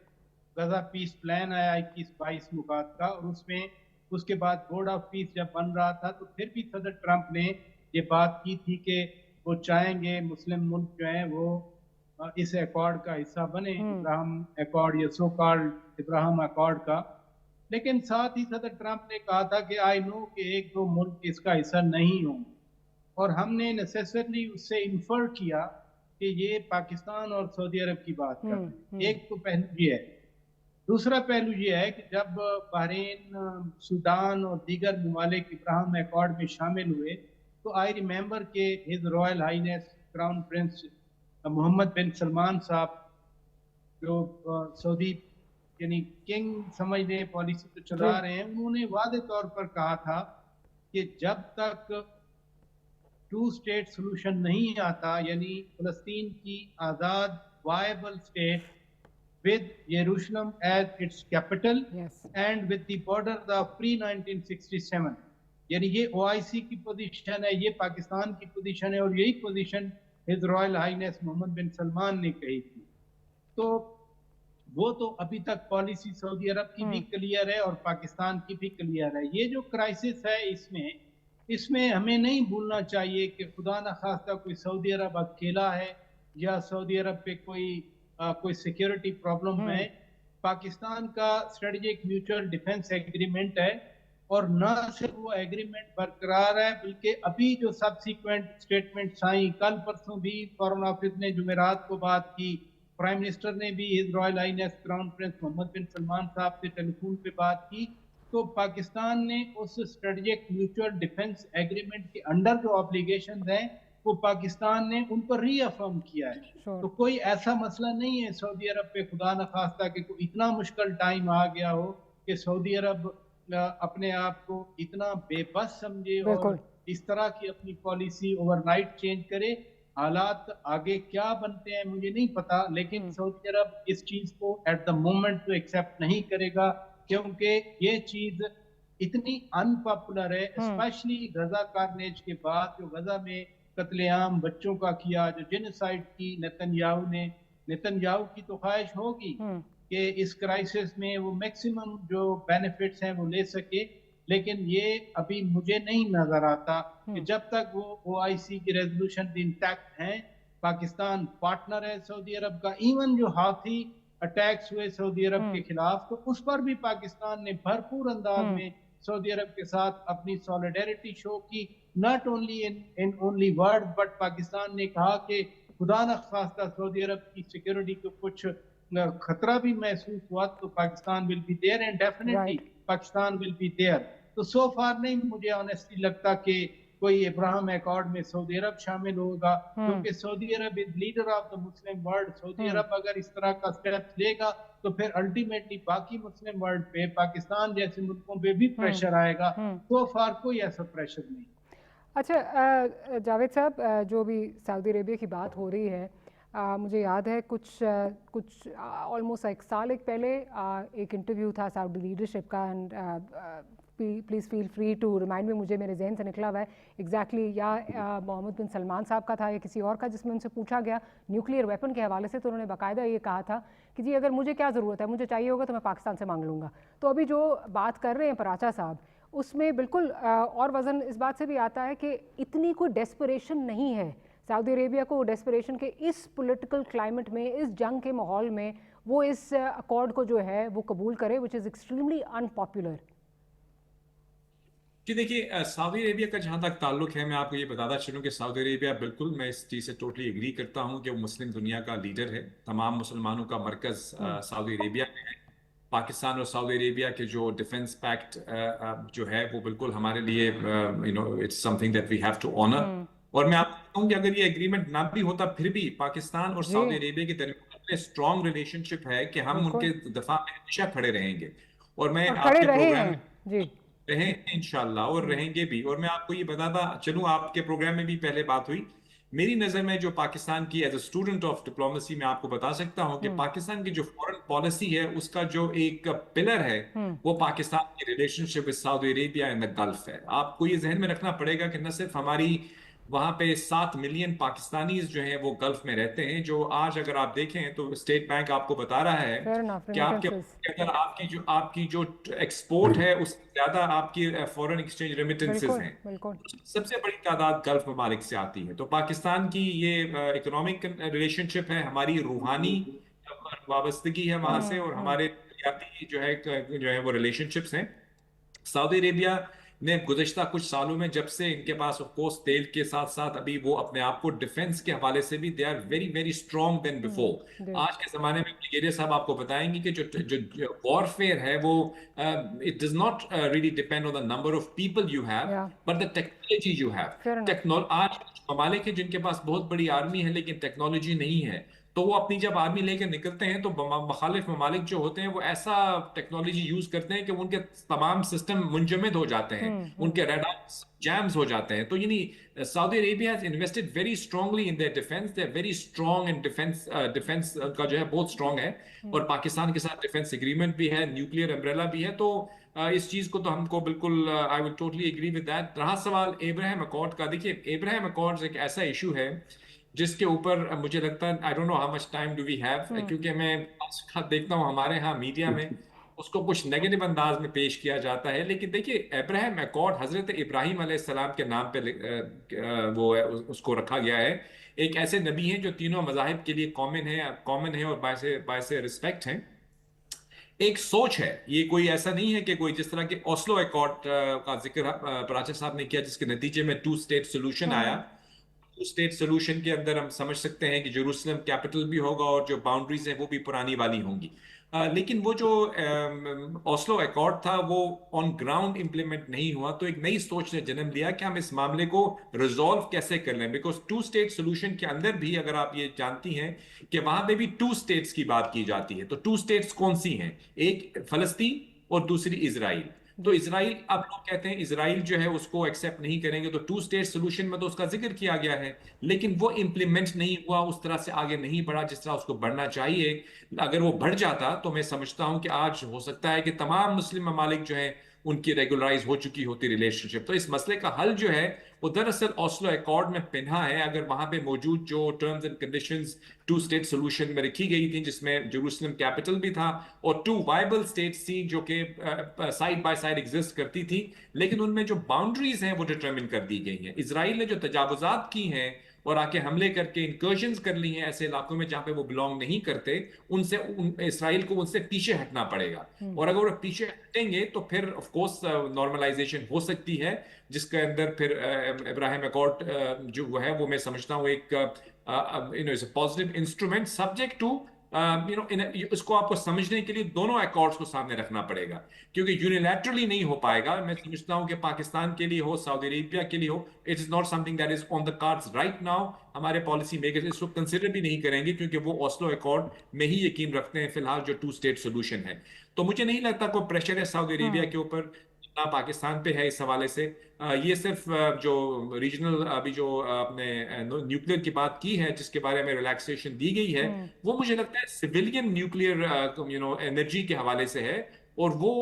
गजा पीस प्लान आया 21-22 मुकात का, और उसमें उसके बाद बोर्ड ऑफ पीस जब बन रहा था तो फिर भी सदर ट्रंप ने ये बात की थी कि वो चाहेंगे मुस्लिम मुल्क जो है वो इस अकॉर्ड का हिस्सा बने, इब्राहिम अकॉर्ड या सो कॉल्ड इब्राहिम अकॉर्ड का। लेकिन साथ ही सदर ट्रंप ने कहा था कि आई नो कि 1-2 मुल्क इसका हिस्सा नहीं होंगे, और हमने नेसेसरली उससे इन्फर किया कि ये पाकिस्तान और सऊदी अरब की बात कर रहे हैं। एक तो पहलू ये है। दूसरा पहलू ये है कि जब बहरीन, सूडान और दीगर ममालिक इब्राहिम अकॉर्ड में शामिल हुए तो आई रिमेंबर के his royal highness crown prince Mohammed bin Salman साहब जो सऊदी यानी किंग समझ लें, पॉलिसी तो चला रहे हैं, उन्होंने वादे तौर पर कहा था कि जब तक 2 स्टेट सोल्यूशन नहीं आता, यानी फलस्तीन की आज़ाद viable state with Jerusalem as its capital and with the borders of pre-1967, यानी ये OIC की पोजीशन है, ये पाकिस्तान की पोजीशन है, और यही position his royal highness Mohammed bin Salman ने कही थी। तो वो तो अभी तक पॉलिसी सऊदी अरब की भी क्लियर है और पाकिस्तान की भी क्लियर है। ये जो क्राइसिस है इसमें हमें नहीं भूलना चाहिए कि खुदा न खास्ता कोई सऊदी अरब अकेला है या सऊदी अरब पे कोई सिक्योरिटी प्रॉब्लम है। पाकिस्तान का स्ट्रेटेजिक म्यूचुअल डिफेंस एग्रीमेंट है, और न सिर्फ वो एग्रीमेंट बरकरार है बल्कि अभी जो सबसीक्वेंट स्टेटमेंट्स आई, कल परसों भी फॉरेन ऑफिस ने जुमेरात को बात की, प्राइम मिनिस्टर ने भी his royal highness crown prince Mohammed bin Salman साहब से टेलीफोन पे बात की, तो पाकिस्तान ने उस स्ट्रेटेजिक म्यूचुअल डिफेंस एग्रीमेंट के अंडर जो ऑब्लिगेशंस हैं वो पाकिस्तान ने उन पर रीअफर्म किया है। तो कोई ऐसा मसला नहीं है सऊदी अरब पे खुदा न खास्ता कि कोई इतना मुश्किल टाइम आ गया हो कि सऊदी अरब अपने आप को इतना बेबस समझे और इस तरह की अपनी पॉलिसी ओवरनाइट चेंज करे। हालात आगे क्या बनते हैं मुझे नहीं पता, लेकिन सऊदी अरब इस चीज को एट द मोमेंट तो एक्सेप्ट नहीं करेगा, क्योंकि ये चीज इतनी अनपॉपुलर है, स्पेशली गजा कार्नेज के बाद, जो गजा में कत्लेआम बच्चों का किया, जो जेनोसाइड की नेतन्याहू की तो ख्वाहिश होगी कि इस क्राइसिस में वो मैक्सिमम जो बेनिफिट्स हैं वो ले सके, लेकिन ये अभी मुझे नहीं नजर आता कि जब तक वो OIC की रेजोल्यूशन इंटैक्ट हैं, पाकिस्तान पार्टनर है सऊदी अरब का। इवन जो हाथी अटैक्स हुए सऊदी अरब के खिलाफ, तो उस पर भी पाकिस्तान ने भरपूर अंदाज में सऊदी अरब के साथ अपनी सॉलिडेरिटी शो की, not only in only word, but Pakistan ने कहा कि खुदा न खास्ता सऊदी अरब की सिक्योरिटी को कुछ खतरा भी महसूस हुआ तो Pakistan will be there, and definitely Pakistan will be there. तो सो फार नहीं मुझे ऑनेस्टली लगता कि कोई इब्राहिम अकॉर्ड में सऊदी अरब शामिल होगा, क्योंकि Saudi Arab is leader of the Muslim world. Saudi Arab अगर इस तरह का स्टेप लेगा तो फिर अल्टीमेटली बाकी मुस्लिम वर्ल्ड पे, पाकिस्तान जैसे मुल्कों पे भी प्रेशर आएगा। सो फार कोई ऐसा प्रेशर नहीं। अच्छा जावेद साहब, जो भी सऊदी अरेबिया की बात हो रही है, मुझे याद है कुछ ऑलमोस्ट 1 साल पहले एक इंटरव्यू था सऊदी लीडरशिप का, and please feel free to remind me, मुझे मेरे जहन से निकला हुआ है एग्जैक्टली, या मोहम्मद बिन सलमान साहब का था या किसी और का, जिसमें उनसे पूछा गया न्यूक्लियर वेपन के हवाले से, तो उन्होंने बाकायदा ये कहा था कि जी अगर मुझे क्या ज़रूरत है, मुझे चाहिए होगा तो मैं पाकिस्तान से मांग लूँगा। तो अभी जो बात कर रहे हैं पराचा साहब, उसमें बिल्कुल और वज़न इस बात से भी आता है कि इतनी कोई डेस्परेशन नहीं है सऊदी अरेबिया को, डेस्परेशन के इस पॉलिटिकल क्लाइमेट में, इस जंग के माहौल में वो इस अकॉर्ड को जो है वो कबूल करे, विच इज़ एक्सट्रीमली अनपॉपुलर। कि देखिए सऊदी अरेबिया का जहाँ तक ताल्लुक है, मैं आपको ये बताता चलूँ कि सऊदी अरेबिया, बिल्कुल मैं इस चीज़ से टोटली एग्री करता हूँ कि वो मुस्लिम दुनिया का लीडर है, तमाम मुसलमानों का मरकज़ सऊदी अरेबिया में है। पाकिस्तान और सऊदी अरेबिया के जो डिफेंस पैक्ट जो है वो बिल्कुल हमारे लिए it's something that we have to honour. और मैं आपको कहूँ कि अगर ये एग्रीमेंट ना भी होता, फिर भी पाकिस्तान और सऊदी अरेबिया के दरमियान स्ट्रॉन्ग रिलेशनशिप है कि हम उनके दफा में हमेशा खड़े रहेंगे, और मैं आपके प्रोग्राम में रहे इंशाल्लाह और रहेंगे भी। और मैं आपको ये बताता चलूं, आपके प्रोग्राम में भी पहले बात हुई, मेरी नजर में जो पाकिस्तान की as a student of diplomacy मैं आपको बता सकता हूं कि पाकिस्तान की जो फॉरेन पॉलिसी है उसका जो एक पिलर है वो पाकिस्तान की relationship with Saudi Arabia and the gulf है। आपको ये जहन में रखना पड़ेगा कि न सिर्फ हमारी वहां पे 7 मिलियन पाकिस्तानीज जो हैं वो गल्फ में रहते हैं, जो आज अगर आप देखें तो स्टेट बैंक आपको बता रहा है कि अगर आपकी जो एक्सपोर्ट है उससे ज्यादा आपकी फॉरेन एक्सचेंज रेमिटेंसेस हैं, सबसे बड़ी तादाद गल्फ ममालिक से आती है। तो पाकिस्तान की ये इकोनॉमिक रिलेशनशिप है, हमारी रूहानी वाबस्तगी है वहां से, और हमारे जो है वो रिलेशनशिप्स हैं। सऊदी अरेबिया ने गुज़श्ता कुछ सालों में, जब से इनके पास ऑफ कोर्स तेल के साथ साथ अभी वो अपने आप को डिफेंस के हवाले से भी they are very very strong then before. आज के जमाने में ब्रिगेडियर साहब आपको बताएंगे कि जो वॉरफेयर है वो it does not really depend on the number of people you have but the technology you have. आज ममालिक है जिनके पास बहुत बड़ी आर्मी है लेकिन टेक्नोलॉजी नहीं है, तो वो अपनी जब आर्मी लेकर निकलते हैं तो मुखालिफ ममालिक जो होते हैं वो ऐसा टेक्नोलॉजी यूज करते हैं कि उनके तमाम सिस्टम मुंजमद हो जाते हैं, उनके रडार जैम्स हो जाते हैं। तो यानी Saudi Arabia has invested very strongly in their defence, they are very strong in defence, defence का जो है बहुत स्ट्रांग है, और पाकिस्तान के साथ डिफेंस एग्रीमेंट भी है, न्यूक्लियर अम्ब्रेला भी है। तो इस चीज को तो हमको बिल्कुल I will totally agree with that. रहा सवाल एब्राहम अकॉर्ड का, देखिए एब्राहम अकॉर्ड एक ऐसा इशू है जिसके ऊपर मुझे लगता है I don't know how much time do we have, क्योंकि मैं देखता हूँ हमारे यहाँ मीडिया में उसको कुछ नेगेटिव अंदाज में पेश किया जाता है। लेकिन देखिए अब्राहम अकॉर्ड हजरत इब्राहिम अलैहिस्सलाम के नाम पे वो है, उसको रखा गया है। एक ऐसे नबी हैं जो तीनों मजाहिब के लिए कॉमन है और बायसे रिस्पेक्ट हैं। एक सोच है, ये कोई ऐसा नहीं है कि कोई जिस तरह के ओस्लो अकॉर्ड का जिक्र प्राचा साहब ने किया जिसके नतीजे में 2 स्टेट सोल्यूशन आया। 2 स्टेट सोल्यूशन के अंदर हम समझ सकते हैं कि जेरूसलम कैपिटल भी होगा और जो बाउंड्रीज हैं वो भी पुरानी वाली होंगी। लेकिन वो जो ओस्लो अकॉर्ड था वो ऑन ग्राउंड इंप्लीमेंट नहीं हुआ, तो एक नई सोच ने जन्म लिया कि हम इस मामले को रिजॉल्व कैसे कर लें। बिकॉज 2 स्टेट सोल्यूशन के अंदर भी अगर आप ये जानती हैं कि वहां पे भी 2 स्टेट्स की बात की जाती है। तो 2 स्टेट्स कौन सी हैं? एक फलस्तीन और दूसरी इजराइल। तो इजराइल, अब लोग कहते हैं इजराइल जो है उसको एक्सेप्ट नहीं करेंगे, तो 2 स्टेट सोल्यूशन में तो उसका जिक्र किया गया है, लेकिन वो इंप्लीमेंट नहीं हुआ, उस तरह से आगे नहीं बढ़ा जिस तरह उसको बढ़ना चाहिए। अगर वो बढ़ जाता तो मैं समझता हूं कि आज हो सकता है कि तमाम मुस्लिम ममालिक जो है उनकी रेगुलराइज हो चुकी होती रिलेशनशिप। तो इस मसले का हल जो है वो दरअसल ओस्लो अकॉर्ड में पिन्हा है। अगर वहां पे मौजूद जो terms and conditions 2 state solution में रखी गई थी, जिसमें जेरूसलम कैपिटल भी था और 2 वायबल स्टेट्स थी जो कि साइड बाय साइड एग्जिस्ट करती थी, लेकिन उनमें जो बाउंड्रीज हैं वो डिटरमिन कर दी गई हैं। इसराइल ने जो तजावुजात की हैं और आके हमले करके इंकर्जन्स कर ली हैं ऐसे इलाकों में जहां पे वो बिलोंग नहीं करते, इसराइल को उनसे पीछे हटना पड़ेगा। और अगर वो पीछे हटेंगे तो फिर ऑफ कोर्स नॉर्मलाइजेशन हो सकती है, जिसके अंदर फिर इब्राहिम अकॉर्ड जो है वो मैं समझता हूँ एक पॉजिटिव इंस्ट्रूमेंट सब्जेक्ट टू इसको आपको समझने के लिए दोनों अकॉर्ड्स को सामने रखना पड़ेगा, क्योंकि यूनिलैटरली नहीं हो पाएगा। मैं समझता हूं कि पाकिस्तान के लिए हो, सऊदी अरेबिया के लिए हो, it is not something that is on the cards right now. हमारे पॉलिसी मेकर्स इसको कंसिडर भी नहीं करेंगे, क्योंकि वो ओस्लो अकॉर्ड में ही यकीन रखते हैं फिलहाल जो 2 स्टेट सोल्यूशन है। तो मुझे नहीं लगता कोई प्रेशर है सऊदी अरेबिया के ऊपर ना पाकिस्तान पे है इस हवाले से। ये सिर्फ जो रीजनल अभी जो आपने न्यूक्लियर की बात की है जिसके बारे में रिलैक्सेशन दी गई है, वो मुझे लगता है सिविलियन न्यूक्लियर एनर्जी के हवाले से है। और वो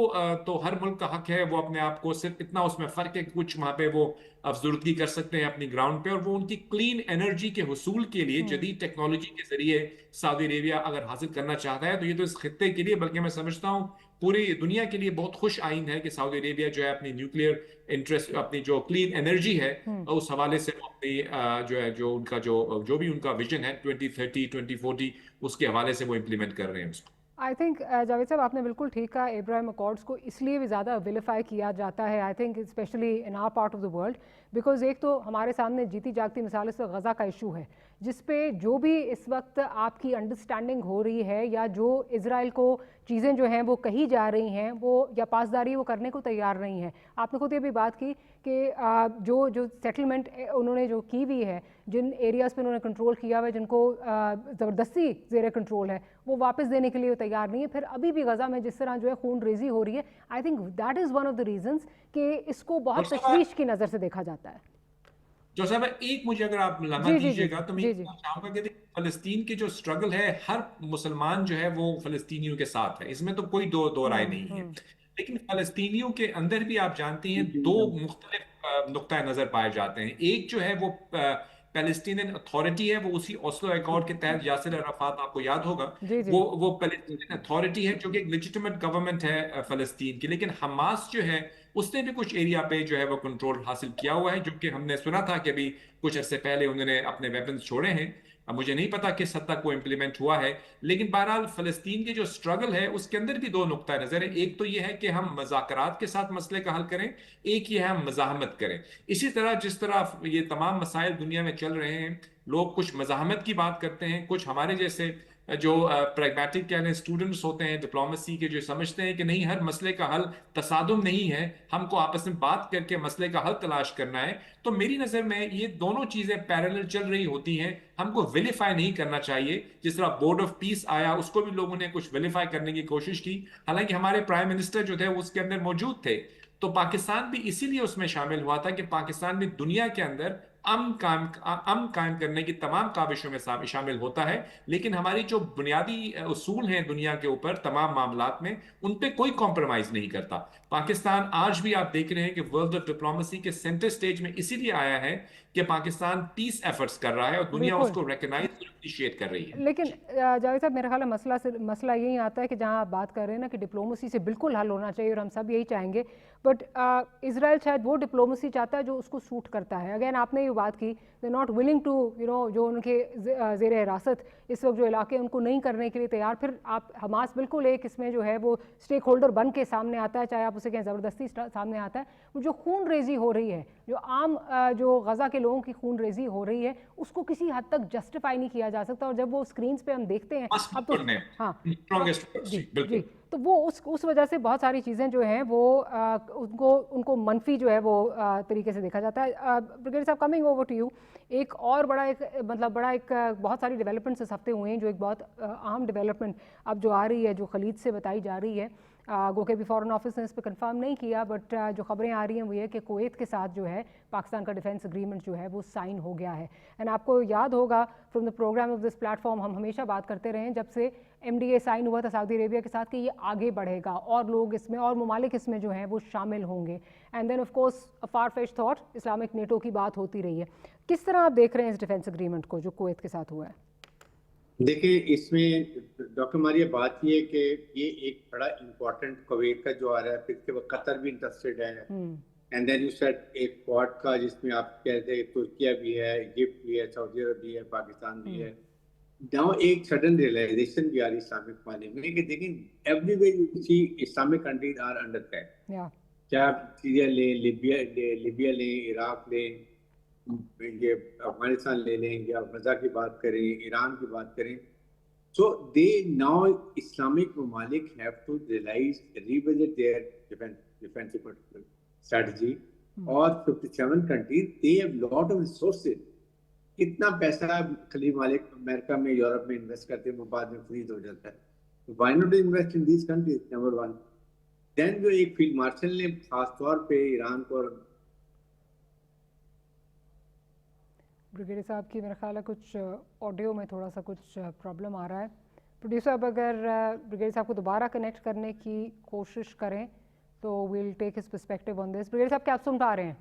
तो हर मुल्क का हक है, वो अपने आप को सिर्फ इतना उसमें फर्क है कुछ वहां पे वो अफजर्दगी कर सकते हैं अपनी ग्राउंड पे, और वो उनकी क्लीन एनर्जी के हुसूल के लिए जदीद टेक्नोलॉजी के जरिए सऊदी अरेबिया अगर हासिल करना चाहता है तो ये तो इस खित्ते के लिए बल्कि मैं समझता हूँ पूरी दुनिया के लिए बहुत खुश आइन है कि सऊदी अरेबिया जो है अपनी न्यूक्लियर इंटरेस्ट, अपनी जो क्लीन एनर्जी है उस हवाले से अपनी जो है जो उनका जो भी उनका विजन है 2030 2040 उसके हवाले से वो इम्प्लीमेंट कर रहे हैं उसको। आई थिंक जावेद साहब आपने बिल्कुल ठीक कहा, एब्राहिम अकॉर्ड्स को इसलिए भी ज़्यादा विलिफाई किया जाता है I think specially in our part of the world, because एक तो हमारे सामने जीती जागती मिसाल इस वक्त गज़ा का इशू है, जिस पे जो भी इस वक्त आपकी अंडरस्टैंडिंग हो रही है या जो इजराइल को चीज़ें जो हैं वो कही जा रही हैं वो या पासदारी वो करने को तैयार नहीं है। आपने खुद ये भी बात की कि जो सेटलमेंट उन्होंने जो की हुई है, जिन एरियाज़ पे उन्होंने कंट्रोल किया हुआ है, जिनको ज़बरदस्ती ज़ेर कंट्रोल है, वो वापस देने के लिए तैयार नहीं है। फिर अभी भी गज़ा में जिस तरह जो है खून रेजी हो रही है, I think that is one of the reasons कि इसको बहुत तशवीश की नज़र से देखा जाता है। जो साहब एक मुझे अगर आप लम्हा दीजिएगा तो मैं चाहूंगा कि फलस्तीन की जो स्ट्रगल है हर मुसलमान जो है वो फलस्तीनियों के साथ है, इसमें तो कोई दो राय नहीं है। लेकिन फलस्तीनियों के अंदर भी आप जानती हैं 2 मुख्तलिफ नुक्ता नजर पाए जाते हैं। एक जो है वो पैलेस्टीनियन अथॉरिटी है, वो उसी ओस्लो अकॉर्ड के तहत यासिर अराफात आपको याद होगा, वो पैलेस्टीनियन अथॉरिटी है जो कि एक लेजिटिमेट गवर्नमेंट है फलस्तीन की। लेकिन हमास जो है उसने भी कुछ एरिया पे जो है वो कंट्रोल हासिल किया हुआ है, जो कि हमने सुना था कि अभी कुछ अरसे पहले उन्होंने अपने वेपन्स छोड़े हैं। अब मुझे नहीं पता किस हद तक वो इंप्लीमेंट हुआ है, लेकिन बहरहाल फलस्तीन की जो स्ट्रगल है उसके अंदर भी 2 नुक्ता नजर है। एक तो ये है कि हम मज़ाकरात के साथ मसले का हल करें, एक ये है हम मज़ाहमत करें। इसी तरह जिस तरह ये तमाम मसाइल दुनिया में चल रहे हैं, लोग कुछ मज़ाहमत की बात करते हैं, कुछ हमारे जैसे जो प्रैग्मेटिक कह लें स्टूडेंट्स होते हैं डिप्लोमेसी के, जो समझते हैं कि नहीं हर मसले का हल तसादुम नहीं है, हमको आपस में बात करके मसले का हल तलाश करना है। तो मेरी नजर में ये दोनों चीजें पैरेलल चल रही होती हैं, हमको विलिफाई नहीं करना चाहिए। जिस तरह बोर्ड ऑफ पीस आया उसको भी लोगों ने कुछ विलिफाई करने की कोशिश की, हालांकि हमारे प्राइम मिनिस्टर जो थे वो उसके अंदर मौजूद थे। तो पाकिस्तान भी इसीलिए उसमें शामिल हुआ था कि पाकिस्तान भी दुनिया के अंदर अमन कायम करने की तमाम काविशों में शामिल होता है, लेकिन हमारी जो बुनियादी उसूल हैं दुनिया के ऊपर तमाम मामलात में, उन पे कोई कॉम्प्रोमाइज नहीं करता। पाकिस्तान आज भी आप देख रहे हैं कि वर्ल्ड ऑफ डिप्लोमेसी के सेंटर स्टेज में इसीलिए आया है कि पाकिस्तान पीस एफर्ट्स कर रहा है और दुनिया बिल्कुल। उसको रिकॉग्नाइज और अप्रिशिएट कर रही है। लेकिन जावेद साहब, मेरा ख्याल है मसला यही आता है कि जहां आप बात कर रहे हैं ना कि डिप्लोमेसी से बिल्कुल हल होना चाहिए और हम सब यही चाहेंगे, बट इजराइल शायद वो डिप्लोमेसी चाहता है जो उसको सूट करता है। अगेन आपने ये बात की, दे नॉट विलिंग टू जो उनके ज़ेर हिरासत इस वक्त जो इलाके उनको नहीं करने के लिए तैयार। फिर आप हमास बिल्कुल एक इसमें जो है वो स्टेक होल्डर बन के सामने आता है, चाहे आप उसे कहें ज़बरदस्ती सामने आता है। वो जो खून रेजी हो रही है, जो आम जो गज़ा के लोगों की खून रेजी हो रही है, उसको किसी हद तक जस्टिफाई नहीं किया जा सकता। और जब वो स्क्रीन पे हम देखते हैं अब तो हाँ जी, तो वो उस वजह से बहुत सारी चीज़ें जो हैं वो उनको मनफी जो है वो तरीके से देखा जाता है। ब्रिगेडियर साहब, कमिंग ओवर टू यू, एक और बड़ा एक बहुत सारी डेवलपमेंट्स इस हफ्ते हुए हैं, जो एक बहुत अहम डेवलपमेंट अब जो आ रही है, जो खलीज से बताई जा रही है, गो के भी फॉरेन ऑफिस ने इस पर कंफर्म नहीं किया, बट जो खबरें आ रही हैं वो ये कि कुवैत के साथ जो है पाकिस्तान का डिफेंस एग्रीमेंट जो है वो साइन हो गया है। एंड आपको याद होगा from the programme of this platform हम हमेशा बात करते रहे हैं जब से MDA साइन हुआ था सऊदी अरेबिया के साथ कि ये आगे बढ़ेगा और लोग इसमें और ममालिक इसमें जो हैं वो शामिल होंगे। And then of course a far fetched thought Islamic NATO की बात होती रही है। किस तरह आप देख रहे हैं इस डिफेंस एग्रीमेंट को जो कुवैत के साथ हुआ है? देखिए, इसमें डॉक्टर मारिया बात ये है कि ये एक बड़ा इम्पोर्टेंट कुवैत का जो आ रहा है, फिर के कतर भी इंटरेस्टेड है, एंड देन यू सेड एक क्वाड का जिसमें आप कहते हैं तुर्किया भी है, इजिप्ट भी है, सऊदी अरब भी है, पाकिस्तान भी है। नाउ एक सडन रियलाइजेशन भी आ रही इस्लामिक माने में कि देखिए everywhere you see Islamic countries are under threat. चाहे आप सीरिया लें, लिबिया लें, इराक लें, ये अफगानिस्तान ले लें, या गजा की बात करें, ईरान की बात करें, सो दे नाउ इस्लामिक ममालिक have to realise revisit their defensive strategy. और 57 countries they have lot of resources. कितना पैसा खलीज मालिक अमेरिका में, यूरोप में इन्वेस्ट करते हैं, वो बाद में फ्रीज हो जाता है। Why not invest in these countries, number one. Then जो एक फील्ड मार्शल ने खास तौर पे ईरान को, और ब्रिगेडियर साहब की मेरा ख्याल है कुछ ऑडियो में थोड़ा सा कुछ प्रॉब्लम आ रहा है। प्रोड्यूसर साहब, अगर ब्रिगेडियर साहब को दोबारा कनेक्ट करने की कोशिश करें तो will take his perspective on this. Brigadier साहब, क्या आप सुन पा रहे हैं?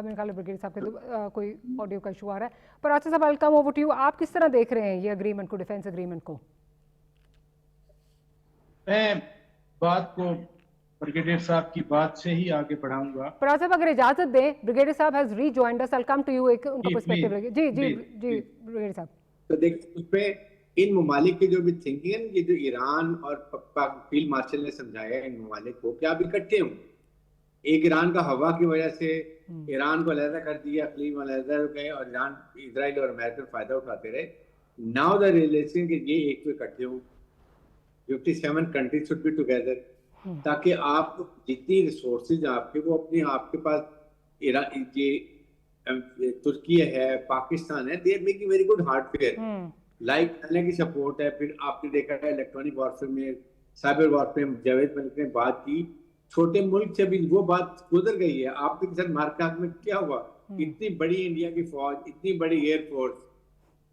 मेरे ख्याल है ब्रिगेडियर साहब के कोई ऑडियो का इशू आ रहा है। पर अच्छा साहब, I will come over to you. आप किस तरह देख रहे हैं ये एग्रीमेंट को, डिफेंस एग्रीमेंट को? मैं बात को ब्रिगेडियर साहब की बात से ही आगे बढ़ाऊंगा। पर साहब, अगर इजाजत दें, ब्रिगेडियर साहब has rejoined us, I will come to you, एक उनका पर्सपेक्टिव लगे। जी जी जी ब्रिगेडियर साहब। तो देखिए, उसमें इन ममालिक की जो भी थिंकिंग है, ये जो ईरान और फील्ड मार्शल ने समझाया इन ममालिक को कि आप इकट्ठे हों। एक ईरान का हवा की वजह से ईरान को अलहदा कर दिया, खलीज अलहदा हो गए, और ईरान, इजराइल और अमेरिका फायदा उठाते रहे। नाउ द रिलेशन कि ये एक तो इकट्ठे हों, 57 कंट्रीज शुड बी टुगेदर, ताकि आप जितनी रिसोर्सेज आपके वो अपने आपके पास, ये तुर्की है, पाकिस्तान है, they are making very good hardware, like की सपोर्ट है। फिर आपने देखा है इलेक्ट्रॉनिक वॉरफेयर में, साइबर वॉरफेयर में जावेद मलिक ने बात की, छोटे मुल्क से भी वो बात गुजर गई है। आपके साथ मार्का में क्या हुआ, इतनी बड़ी इंडिया की फौज, इतनी बड़ी air force,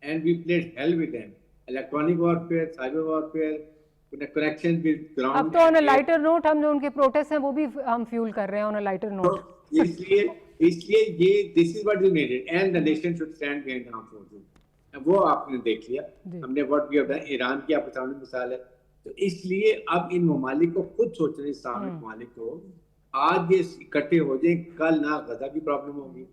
and we played hell with them. Electronic warfare, cyber warfare, connection with ground. अब तो ऑन अ लाइटर नोट हम जो उनके प्रोटेस्ट हैं वो भी हम फ्यूल कर रहे हैं ऑन अ लाइटर नोट। इसलिए ये this is what you needed, and the nation should stand behind armed forces. वो आपने देख लिया, हमने what we have done. Iran की आपके सामने मिसाल है। तो इसलिए अब इन ममालिक को खुद सोचने, इस्लामिक ममालिक को, आज ये इकट्ठे हो जाए, कल ना गजा की प्रॉब्लम होगी,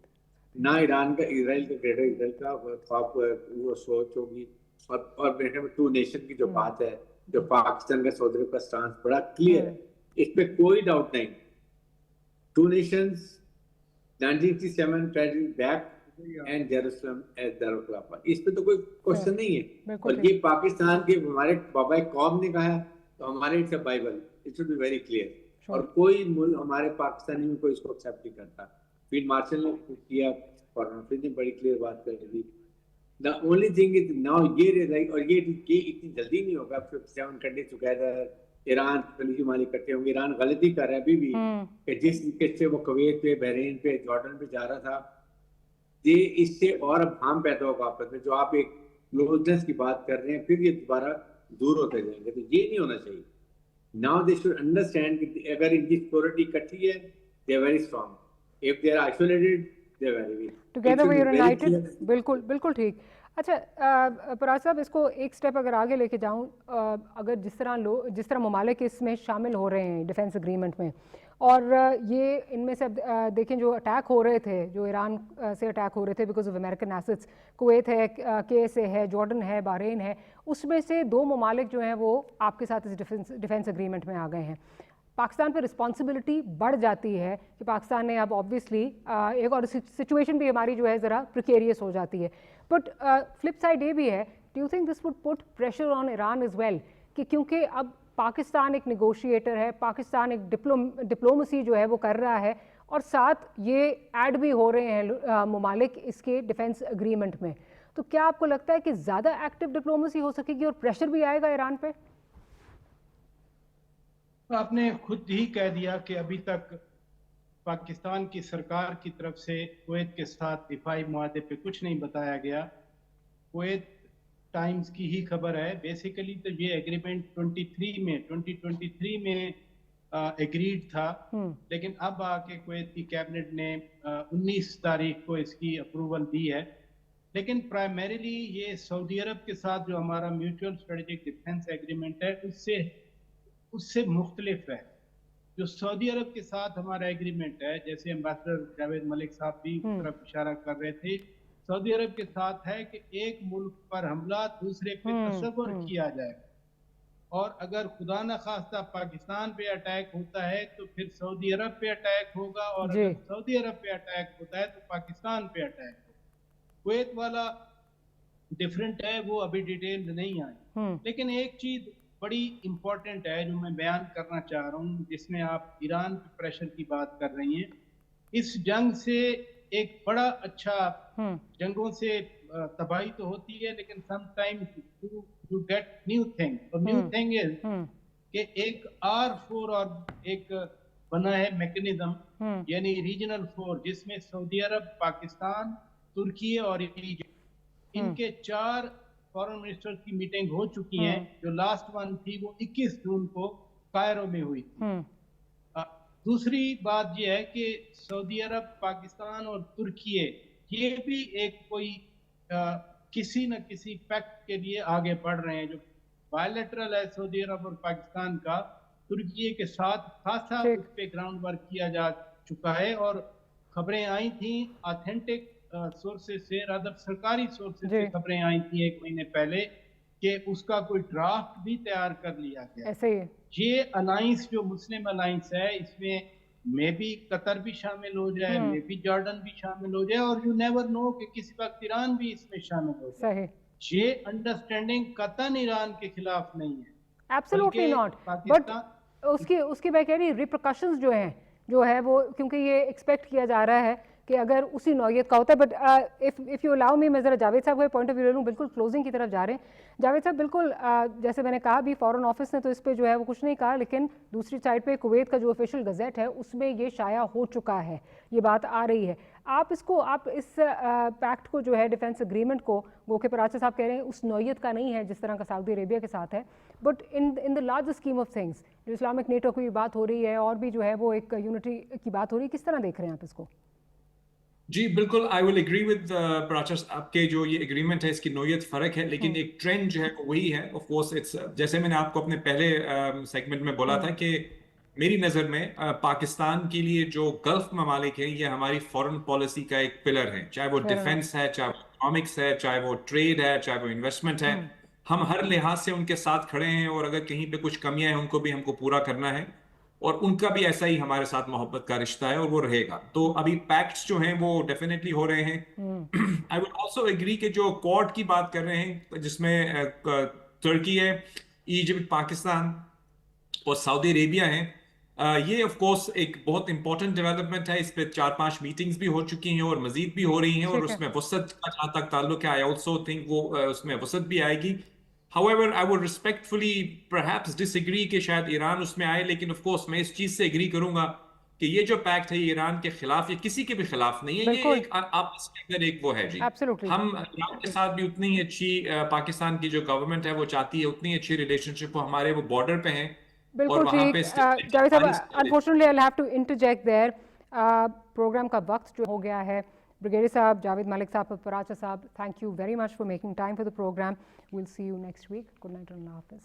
ना ईरान का, इजराइल का, ग्रेटर इजराइल का वो सोच होगी। और मेरे में टू नेशन की जो बात है, जो पाकिस्तान का सऊदी का स्टांस बड़ा क्लियर है, इस पे कोई डाउट नहीं। Two nations 1967 back and Jerusalem as Darul Khilafah. इस पे तो कोई क्वेश्चन नहीं है। बिल्कुल और ये पाकिस्तान के हमारे बाबा कौम ने कहा, तो हमारे it's a Bible, it should be very clear. और कोई मुल्क हमारे पाकिस्तानी में कोई इसको एक्सेप्ट नहीं करता। फील्ड मार्शल ने किया, फॉरेन ऑफिस ने बड़ी क्लियर बात कर दी। The only thing is now ये लाइक, और ये इतनी जल्दी नहीं होगा। 57 कंट्रीज टुगेदर, ईरान खलीजी मालिक इकट्ठे होंगे। ईरान गलती कर रहा है अभी भी कि जिस तरीके से वो कुवैत पे, बहरीन पे, जॉर्डन पे जा रहा था, ये इससे और अब भाम पैदा होगा आपस में। जो आप एक क्लोजनेस की बात कर रहे हैं, फिर ये दोबारा दूर होते जाएंगे, तो ये नहीं होना चाहिए। नाउ दे शुड अंडरस्टैंड कि अगर इनकी सिक्योरिटी इकट्ठी है, they are very strong. If they are isolated, they are very weak. Together we are united. बिल्कुल बिल्कुल ठीक। अच्छा पराग साहब, इसको एक स्टेप अगर आगे लेके जाऊं, अगर जिस तरह ममालिक इसमें शामिल हो रहे हैं डिफेंस एग्रीमेंट में, और ये इनमें से देखें जो अटैक हो रहे थे, जो ईरान से अटैक हो रहे थे because of American assets, Kuwait है, KSA है, जॉर्डन है, बहरीन है, उसमें से 2 ममालिक जो हैं वो आपके साथ इस डिफेंस एग्रीमेंट में आ गए हैं। पाकिस्तान पर रिस्पॉन्सिबिलिटी बढ़ जाती है कि पाकिस्तान ने अब ऑब्वियसली एक और सिचुएशन भी हमारी जो है ज़रा प्रिकेरियस हो जाती है। बट फ्लिप साइड ये भी है, do you think this would put pressure on Iran as well, कि क्योंकि अब पाकिस्तान एक नेगोशिएटर है, पाकिस्तान एक डिप्लोमेसी जो है वो कर रहा है, और साथ ये ऐड भी हो रहे हैं ममालिक इसके डिफेंस एग्रीमेंट में, तो क्या आपको लगता है कि ज़्यादा एक्टिव डिप्लोमेसी हो सकेगी और प्रेशर भी आएगा ईरान पे? आपने खुद ही कह दिया कि अभी तक पाकिस्तान की सरकार की तरफ से कुवैत के साथ दिफाई मुआहदे पे कुछ नहीं बताया गया। कुवैत टाइम्स की ही खबर है। बेसिकली तो ये एग्रीमेंट 2023 में एग्रीड था, लेकिन अब आके कुवैत की कैबिनेट ने 19 तारीख को इसकी अप्रूवल दी है। लेकिन प्राइमरीली ये सऊदी अरब के साथ जो हमारा म्यूचुअल स्ट्रेटेजिक डिफेंस एग्रीमेंट है, उससे मुख्तलिफ है। जो सऊदी अरब के साथ हमारा एग्रीमेंट है, जैसे एम्बेसडर जावेद मलिक साहब भी उस तरफ इशारा कर रहे थे, सऊदी अरब के साथ है कि एक मुल्क पर हमला दूसरे पे तसव्वुर किया जाए, और अगर खुदा न खास्ता पाकिस्तान पे अटैक होता है तो फिर सऊदी अरब पे अटैक होगा, और अगर सऊदी अरब पे अटैक होता है तो पाकिस्तान पे अटैक होगा। कुवैत वाला डिफरेंट है, वो अभी डिटेल नहीं आई। लेकिन एक चीज बड़ी इंपॉर्टेंट है जो मैं बयान करना चाह रहा हूँ, जिसमें आप ईरान पे प्रेशर की बात कर रही हैं। इस जंग से एक बड़ा अच्छा, जंगों से तबाही तो होती है, लेकिन sometimes you get new thing, और न्यू थिंग इज कि एक R4 और एक बना है मैकेनिज्म, यानी रीजनल फोर्स, जिसमें सऊदी अरब, पाकिस्तान, तुर्की और इजिप्ट, इनके 4 फॉरेन मिनिस्टर की मीटिंग हो चुकी है। जो लास्ट वन थी वो 21 जून को कायरो में हुई थी। दूसरी बात यह है कि सऊदी अरब, पाकिस्तान और तुर्की ये भी एक कोई किसी न किसी पैक्ट के लिए आगे बढ़ रहे हैं। जो बायलैटरल है सऊदी अरब और पाकिस्तान का, तुर्की के साथ खासा उस पे ग्राउंड वर्क किया जा चुका है, और खबरें आई थी ऑथेंटिक सोर्सेज से, रादर सरकारी सोर्सेज से खबरें आई थी 1 महीने पहले कि उसका कोई ड्राफ्ट भी तैयार कर लिया गया। ऐसे ये अलायंस जो मुस्लिम अलायंस है, इसमें मे बी कतर भी शामिल हो जाए, मे बी जॉर्डन भी शामिल हो जाए, और यू नेवर नो कि किसी वक्त ईरान भी इसमें शामिल हो जाए। ये अंडरस्टैंडिंग कतन ईरान के खिलाफ नहीं है, एब्सोल्युटली नॉट। बट उसकी मैं कह रही रिपरकशंस जो है वो, क्योंकि ये एक्सपेक्ट किया जा रहा है कि अगर उसी नौयत का होता है। But if you allow me, मैं ज़रा जावेद साहब का पॉइंट ऑफ व्यू ले लूँ। बिल्कुल क्लोजिंग की तरफ जा रहे हैं जावेद साहब। बिल्कुल जैसे मैंने कहा भी, फॉरेन ऑफिस ने तो इस पे जो है वो कुछ नहीं कहा, लेकिन दूसरी साइड पे कुवैत का जो ऑफिशियल गज़ेट है उसमें ये शाया हो चुका है, ये बात आ रही है। आप इस पैक्ट को जो है, डिफेंस एग्रीमेंट को, वो के पराचे साहब कह रहे हैं उस नौयत का नहीं है जिस तरह का सऊदी अरेबिया के साथ है, but in the large scheme of things, जो इस्लामिक नेटो की बात हो रही है और भी जो है वो एक यूनिटी की बात हो रही है, किस तरह देख रहे हैं आप इसको? जी बिल्कुल, आई विल एग्री विद पराचर, आपके जो ये एग्रीमेंट है इसकी नोयत फर्क है, लेकिन एक ट्रेंड जो है वही है। ऑफ कोर्स इट्स, जैसे मैंने आपको अपने पहले सेगमेंट में बोला था कि मेरी नज़र में पाकिस्तान के लिए जो गल्फ ममालिक हैं, ये हमारी फॉरेन पॉलिसी का एक पिलर है, चाहे वो डिफेंस है, चाहे वो इकोनॉमिक्स है, चाहे वो ट्रेड है, चाहे वो इन्वेस्टमेंट है। हम हर लिहाज से उनके साथ खड़े हैं, और अगर कहीं पे कुछ कमियां हैं उनको भी हमको पूरा करना है। और उनका भी ऐसा ही हमारे साथ मोहब्बत का रिश्ता है और वो रहेगा। तो अभी पैक्ट्स जो हैं वो डेफिनेटली हो रहे हैं। आई वुड आल्सो एग्री कि जो क्वाड की बात कर रहे हैं जिसमें तुर्की है, इजिप्ट, पाकिस्तान और सऊदी अरेबिया है, ये ऑफ कोर्स एक बहुत इंपॉर्टेंट डेवलपमेंट है। इस पे 4-5 मीटिंग्स भी हो चुकी हैं और मजीद भी हो रही हैं, और ठीक है। उसमें वसत का जहां तक ताल्लुक है, आई ऑल्सो थिंक वो उसमें वसत भी आएगी। However, I would respectfully perhaps disagree कि शायद ईरान उसमें आए, लेकिन ऑफ कोर्स मैं इस चीज से एग्री करूंगा कि ये जो पैक्ट है ये ईरान के खिलाफ या किसी के भी खिलाफ नहीं है, ये बिल्कुल, एक आपस के अंदर एक वो है जी। एब्सोल्युटली। हम ईरान के साथ भी उतनी ही अच्छी, पाकिस्तान की जो गवर्नमेंट है वो चाहती है उतनी अच्छी रिलेशनशिप हो, हमारे वो बॉर्डर पे हैं और बिल्कुल वहां ठीक। पे stability जावेद साहब, हमारी stability। Unfortunately I have to interject there. Programme का वक्त जो हो गया है, ब्रिगेडियर साहब, जावेद मलिक साहब, पराचा साहब, thank you very much for making time for the programme. Will see you next week. Good night, अल्लाह हाफिज़।